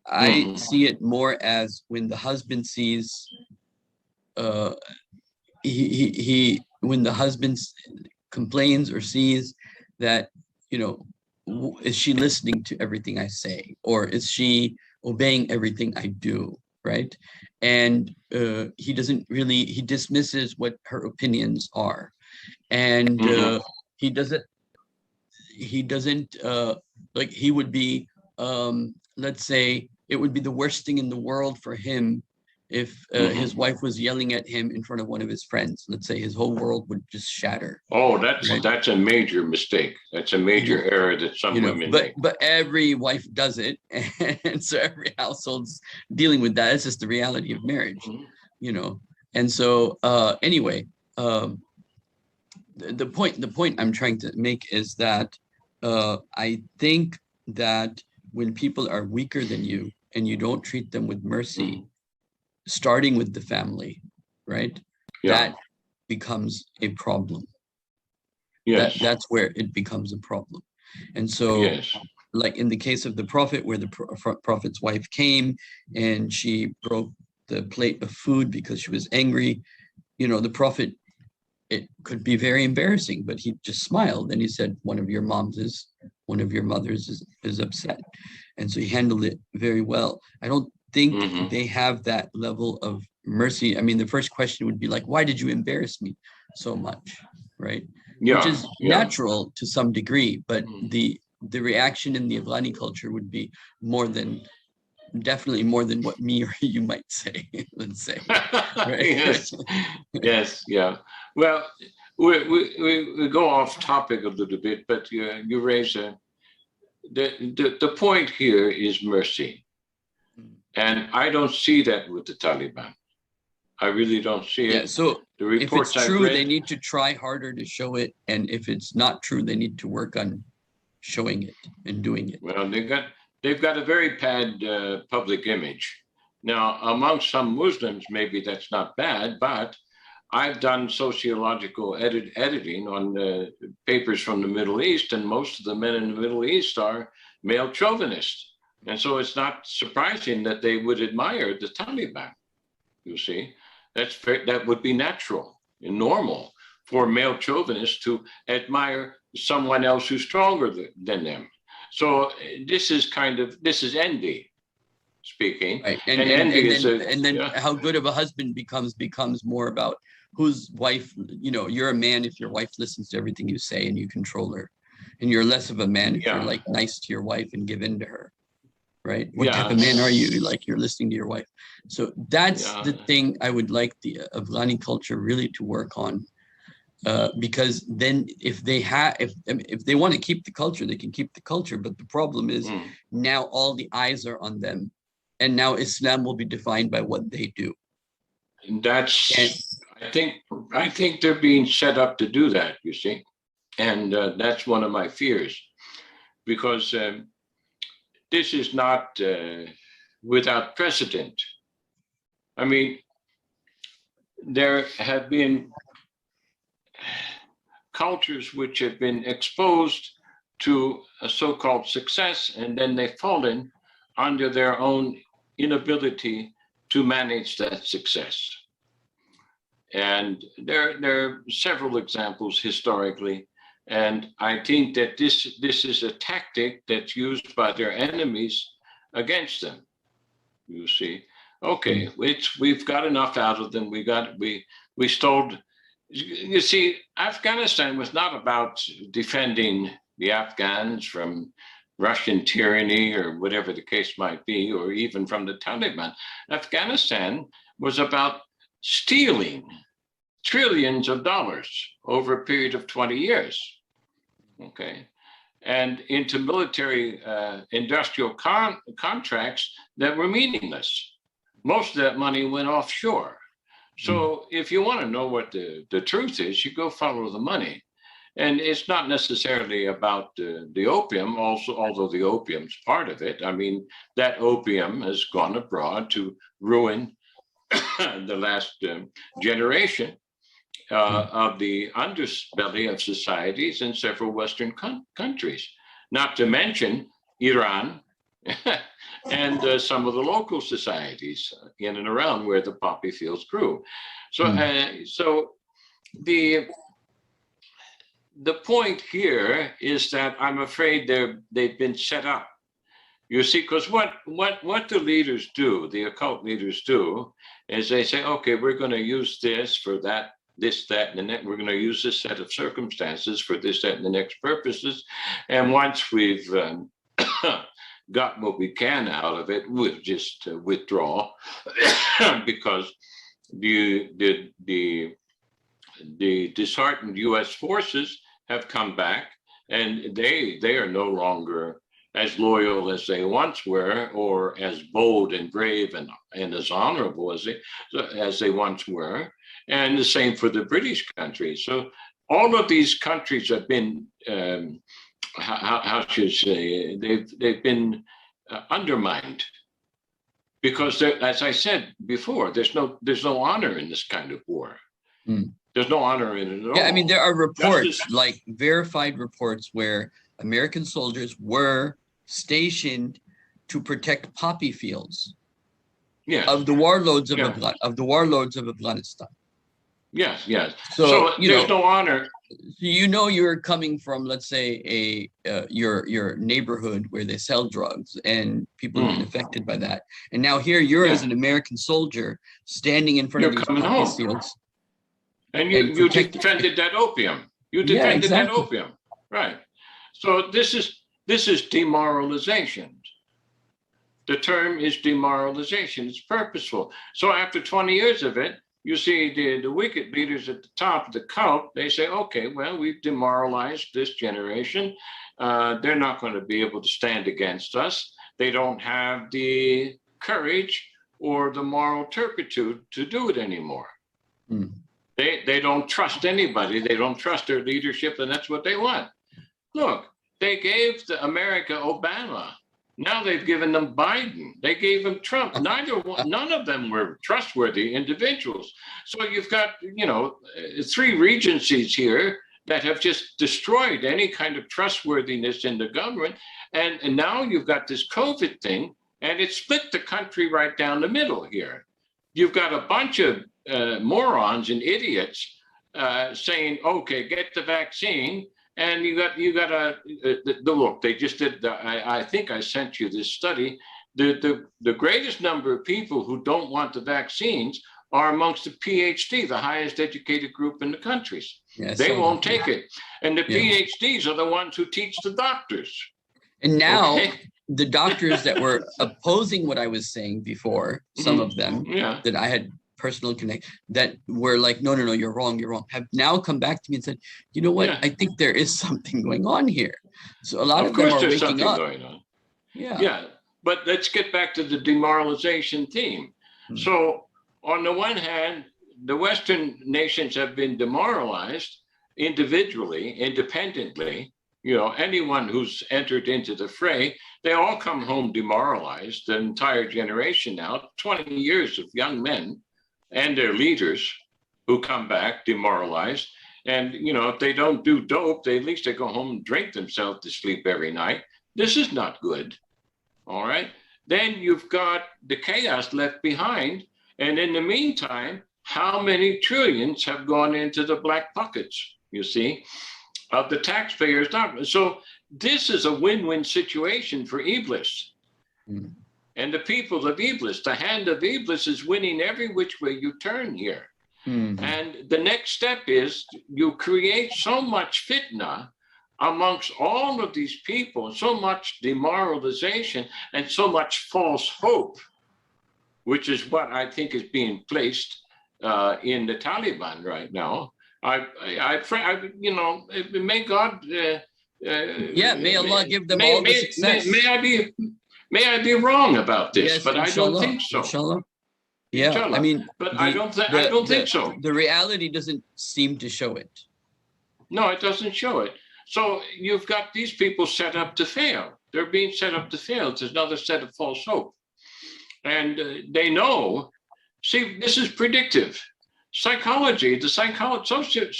I see it more as when the husband sees when the husband complains or sees that, is she listening to everything I say, or is she obeying everything I do, right? And he dismisses what her opinions are, and he doesn't like, he would be, let's say it would be the worst thing in the world for him if his wife was yelling at him in front of one of his friends. Let's say his whole world would just shatter. Oh, that's a major mistake. That's a major error that some women make. But every wife does it, and so every household's dealing with that. It's just the reality of marriage, And so anyway, the point I'm trying to make is that I think that when people are weaker than you and you don't treat them with mercy, starting with the family, right? That becomes a problem. Yes. That's where it becomes a problem. And so, like in the case of the Prophet, where the Prophet's wife came and she broke the plate of food because she was angry, the Prophet, it could be very embarrassing, but he just smiled and he said, one of your mothers is upset. And so he handled it very well. I don't think they have that level of mercy. I mean, the first question would be like, why did you embarrass me so much, right? Which is natural to some degree, but the reaction in the Afghani culture would be definitely more than what me or you might say, let's say. Right? Yes, yeah. Well, we go off topic a little bit, but you raise the point here is mercy. And I don't see that with the Taliban. I really don't see it. Yeah, so the reports if it's true, they need to try harder to show it. And if it's not true, they need to work on showing it and doing it. Well, they've got a very bad public image. Now, among some Muslims, maybe that's not bad, but I've done sociological editing on papers from the Middle East, and most of the men in the Middle East are male chauvinists. And so it's not surprising that they would admire the Taliban, you see. That would be natural and normal for male chauvinists to admire someone else who's stronger than them. So this is envy speaking. Right. And then how good of a husband becomes more about whose wife, you're a man if your wife listens to everything you say and you control her. And you're less of a man if you're like nice to your wife and give in to her. Right? What type of man are you? Like, you're listening to your wife. So that's the thing I would like the Afghani culture really to work on. Because then if they want to keep the culture, they can keep the culture. But the problem is now all the eyes are on them. And now Islam will be defined by what they do. I think they're being set up to do that, you see. And that's one of my fears. Because this is not without precedent. I mean, there have been cultures which have been exposed to a so-called success, and then they've fallen under their own inability to manage that success. And there are several examples historically. And I think that this is a tactic that's used by their enemies against them. You see, okay, we've got enough out of them. We stole You see, Afghanistan was not about defending the Afghans from Russian tyranny or whatever the case might be, or even from the Taliban. Afghanistan was about stealing trillions of dollars over a period of 20 years. Okay. And into military industrial contracts that were meaningless. Most of that money went offshore. So if you want to know what the truth is, you go follow the money. And it's not necessarily about the opium, also, although the opium's part of it. I mean, that opium has gone abroad to ruin the last generation of the underbelly of societies in several Western countries, not to mention Iran and some of the local societies in and around where the poppy fields grew. So the point here is that I'm afraid they've been set up. You see, because what the leaders do, the occult leaders do, is they say, okay, we're going to use this for that, this, that, and the next. We're going to use this set of circumstances for this, that, and the next purposes. And once we've got what we can out of it, we'll just withdraw because the disheartened U.S. forces have come back, and they are no longer as loyal as they once were, or as bold and brave and as honorable as they once were. And the same for the British country. So all of these countries have been, how should I say, they've been undermined because, as I said before, there's no honor in this kind of war. There's no honor in it at all. Yeah, I mean, there are reports, like verified reports, where American soldiers were stationed to protect poppy fields. Yes. Of the warlords of Afghanistan. Yes. So there's no honor. You're coming from, let's say, your neighborhood where they sell drugs and people have been affected by that. And now here you're as an American soldier standing in front of these poppy fields. And you defended that opium. You defended that opium. Right. So this is demoralization. The term is demoralization. It's purposeful. So after 20 years of it, you see the wicked leaders at the top of the cult, they say, okay, well, we've demoralized this generation. They're not going to be able to stand against us. They don't have the courage or the moral turpitude to do it anymore. They don't trust anybody. They don't trust their leadership, and that's what they want. Look, they gave America Obama. Now they've given them Biden. They gave him Trump. None of them were trustworthy individuals. So you've got, 3 regencies here that have just destroyed any kind of trustworthiness in the government. And now you've got this COVID thing, and it split the country right down the middle here. You've got a bunch of morons and idiots saying, okay, get the vaccine. And you got look, they just did, I think I sent you this study. The greatest number of people who don't want the vaccines are amongst the PhD, the highest educated group in the countries. They won't take it. And the PhDs are the ones who teach the doctors. And now the doctors that were opposing what I was saying before, some of them that I had personal connect, that were like, no, you're wrong, have now come back to me and said, you know what, I think there is something going on here. So a lot of them are waking up. Going on. Yeah, but let's get back to the demoralization theme. So on the one hand, the Western nations have been demoralized individually, independently. Anyone who's entered into the fray, they all come home demoralized. The entire generation now, 20 years of young men and their leaders who come back demoralized. And, if they don't do dope, at least they go home and drink themselves to sleep every night. This is not good. All right. Then you've got the chaos left behind. And in the meantime, how many trillions have gone into the black pockets, you see, of the taxpayers' dollars? So this is a win-win situation for Iblis. And the people of Iblis. The hand of Iblis is winning every which way you turn here. And the next step is you create so much fitna amongst all of these people, so much demoralization and so much false hope, which is what I think is being placed in the Taliban right now. May God. May Allah give them all the success. May I be wrong about this, yes, but inshallah, I don't think so. Inshallah. Yeah, inshallah. I mean, but I don't think so. The reality doesn't seem to show it. No, it doesn't show it. So you've got these people set up to fail. They're being set up to fail. It's another set of false hope. And they know, see, this is predictive. Psychology, sociology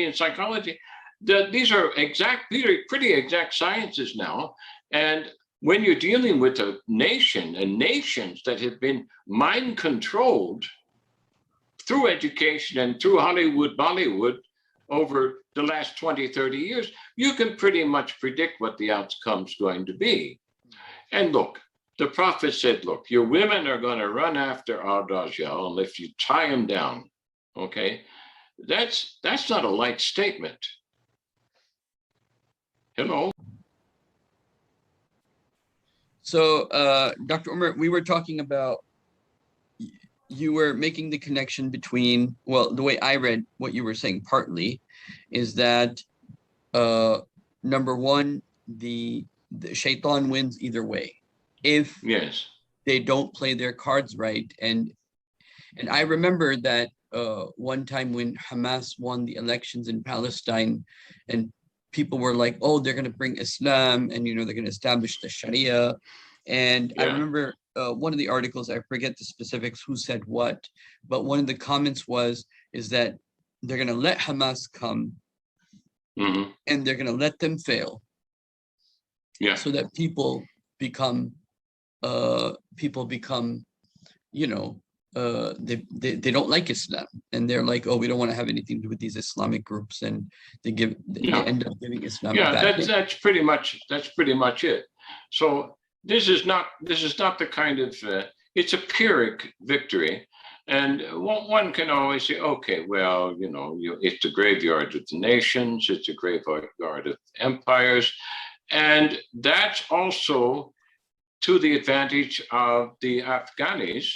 and psychology, these are pretty exact sciences now. And when you're dealing with a nation and nations that have been mind controlled through education and through Bollywood over the last 20, 30 years, you can pretty much predict what the outcome's going to be. And look, the Prophet said, look, your women are going to run after Al-Dajjal, and if you tie them down, okay, that's not a light statement. Hello? So, Dr. Omar, we were talking about, you were making the connection between, well, the way I read what you were saying partly is that, number one, the shaitan wins either way. If they don't play their cards right. And I remember that one time when Hamas won the elections in Palestine and people were like, oh, they're going to bring Islam and, they're going to establish the Sharia. And I remember one of the articles, I forget the specifics, who said what, but one of the comments is that they're going to let Hamas come and they're going to let them fail. So that people become, they don't like Islam, and they're like, oh, we don't want to have anything to do with these Islamic groups, and they end up giving Islam. That's pretty much it. So this is not the kind of it's a Pyrrhic victory, and one can always say, okay, well, it's the graveyard of the nations, it's a graveyard of empires, and that's also to the advantage of the Afghanis,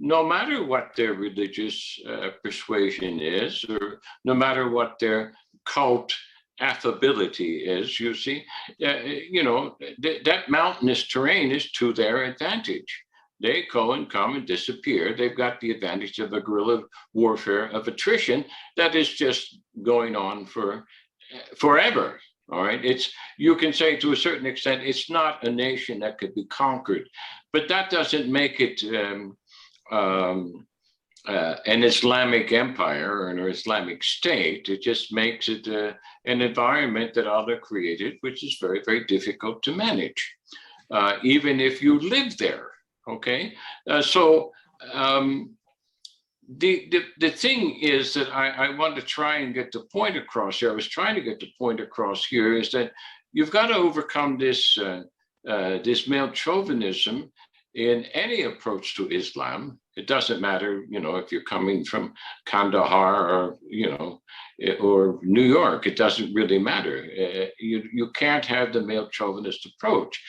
no matter what their religious persuasion is, or no matter what their cult affability is, you see, that mountainous terrain is to their advantage. They go and come and disappear. They've got the advantage of a guerrilla warfare of attrition that is just going on for forever. All right, you can say to a certain extent, it's not a nation that could be conquered, but that doesn't make it an Islamic empire or an Islamic state. It just makes it an environment that Allah created, which is very, very difficult to manage, even if you live there. Okay, The thing is that I want to try and get the point across here. I was trying to get the point across here is that you've got to overcome this male chauvinism in any approach to Islam. It doesn't matter, if you're coming from Kandahar or or New York. It doesn't really matter. You can't have the male chauvinist approach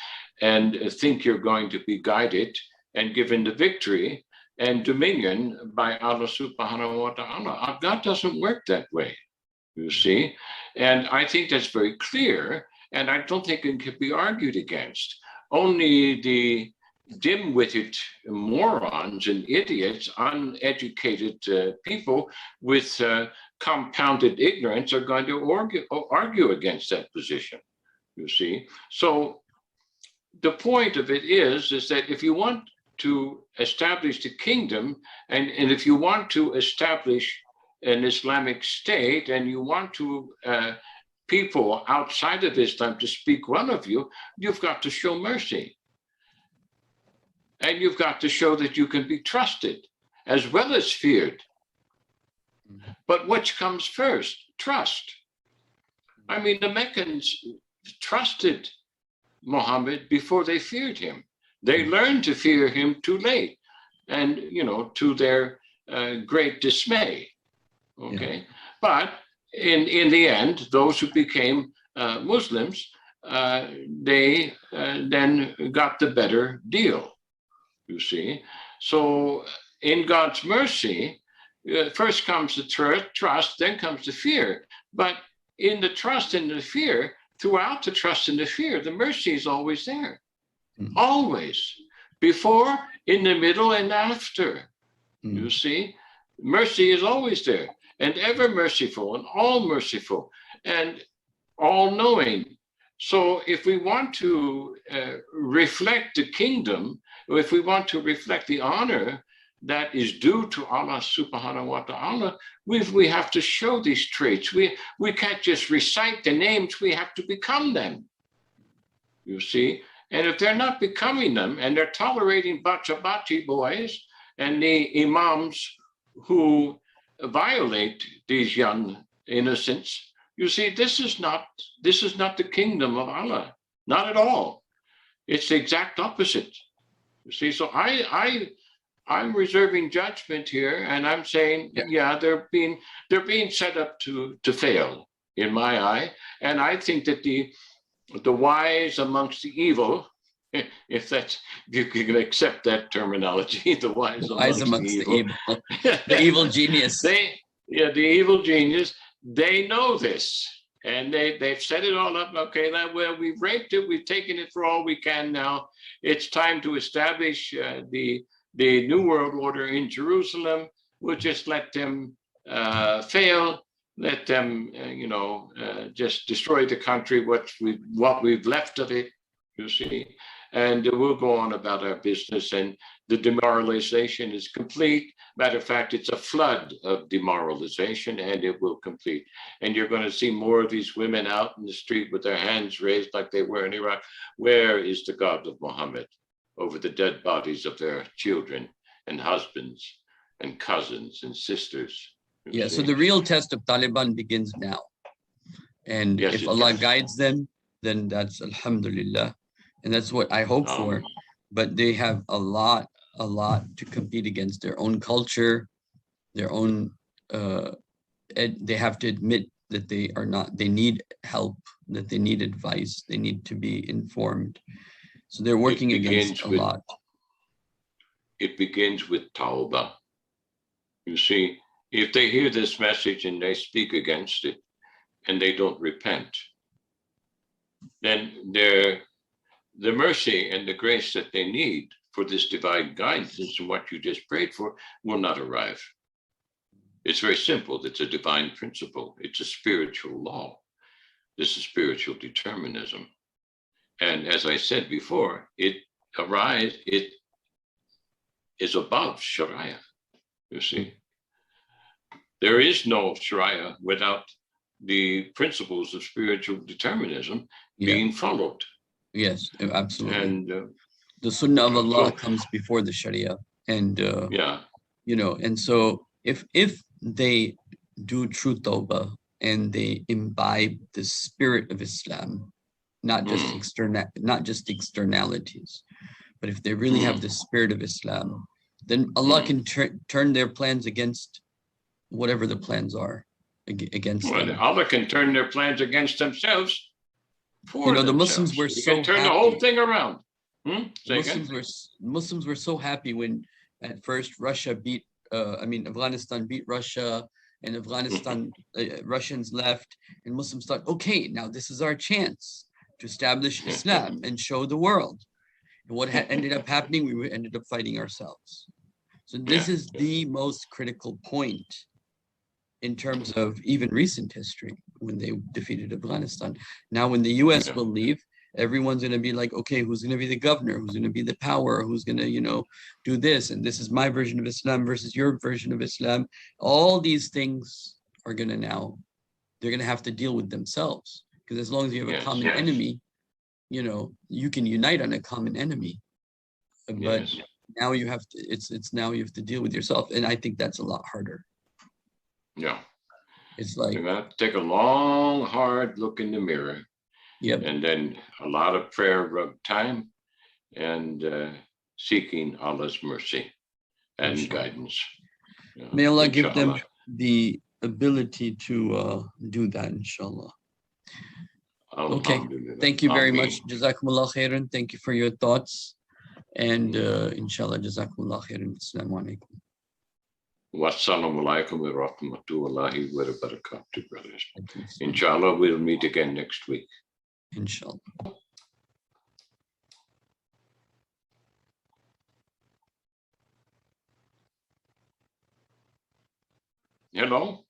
and think you're going to be guided and given the victory and dominion by Allah subhanahu wa ta'ala. God doesn't work that way, you see. And I think that's very clear, and I don't think it can be argued against. Only the dim-witted morons and idiots, uneducated people with compounded ignorance are going to argue against that position, you see. So the point of it is that if you want to establish the kingdom, and if you want to establish an Islamic state, and you want to people outside of Islam to speak well of you, you've got to show mercy. And you've got to show that you can be trusted as well as feared. But which comes first? Trust. I mean, the Meccans trusted Muhammad before they feared him. They learned to fear him too late, and to their great dismay. Okay, but in the end, those who became Muslims, they then got the better deal. You see, so in God's mercy, first comes the trust, then comes the fear. But in the trust and the fear, throughout the trust and the fear, the mercy is always there, always, before, in the middle, and after. You see, mercy is always there, and ever merciful, and all merciful, and all knowing. So if we want to reflect the kingdom, if we want to reflect the honor that is due to Allah subhanahu wa ta'ala, we have to show these traits. We can't just recite the names, we have to become them. You see? And if they're not becoming them, and they're tolerating bacha boys and the imams who violate these young innocents, you see, this is not the kingdom of Allah, not at all. It's the exact opposite. You see, so I'm reserving judgment here, and I'm saying, yeah, they're being set up to fail in my eye, and I think that the wise amongst the evil, if you can accept that terminology, the wise amongst the evil, the evil genius. The evil genius. They know this, and they've set it all up. Okay, well, we've raped it, we've taken it for all we can now. It's time to establish the New World Order in Jerusalem. We'll just let them fail, let them, just destroy the country, what we've left of it, you see, and we'll go on about our business, and the demoralization is complete. Matter of fact, it's a flood of demoralization, and it will complete. And you're going to see more of these women out in the street with their hands raised like they were in Iraq. Where is the God of Muhammad over the dead bodies of their children and husbands and cousins and sisters? Yeah, so the real test of Taliban begins now. And yes, if Allah guides them, then that's Alhamdulillah. And that's what I hope for. But they have a lot to compete against their own culture, their own, they have to admit that they need help, that they need advice, they need to be informed. So they're working against a lot. It begins with tawbah. You see, if they hear this message and they speak against it and they don't repent, then the mercy and the grace that they need for this divine guidance and what you just prayed for will not arrive. It's very simple. It's a divine principle. It's a spiritual law. This is spiritual determinism. And as I said before, it is above Sharia, you see. There is no Sharia without the principles of spiritual determinism being followed. Yes, absolutely. And the Sunnah of Allah comes before the Sharia, and and so if they do true tawbah and they imbibe the spirit of Islam, not just externalities, but if they really have the spirit of Islam, then Allah can turn their plans against whatever the plans are against them. Allah can turn their plans against themselves. The Muslims were so turn happy. The whole thing around. Muslims were so happy when at first Afghanistan beat Russia, and Afghanistan Russians left, and Muslims thought, okay, now this is our chance to establish Islam and show the world. And what ended up happening, we ended up fighting ourselves. So this is the most critical point in terms of even recent history, when they defeated Afghanistan. Now, when the US will leave, everyone's going to be like, okay, who's going to be the governor? Who's going to be the power? Who's going to, do this? And this is my version of Islam versus your version of Islam. All these things are going to they're going to have to deal with themselves. Because as long as you have a common enemy, you can unite on a common enemy. But now you have to, now you have to deal with yourself. And I think that's a lot harder. Yeah. It's like you have to take a long, hard look in the mirror. Yep. And then a lot of prayer of time and seeking Allah's mercy and guidance. May Allah give them Inshallah. the ability to do that, inshallah. Okay. Alhamdulillah. Thank you very Ameen. much. Jazakumullah khairan. Thank you for your thoughts. And inshallah, Jazakumullah khairan. Assalamu alaikum. Wassalamu alaikum wa rahmatullahi wa barakatuh, brothers. Alaikum assalam. Inshallah, we'll meet again next week. Inshallah. Hello?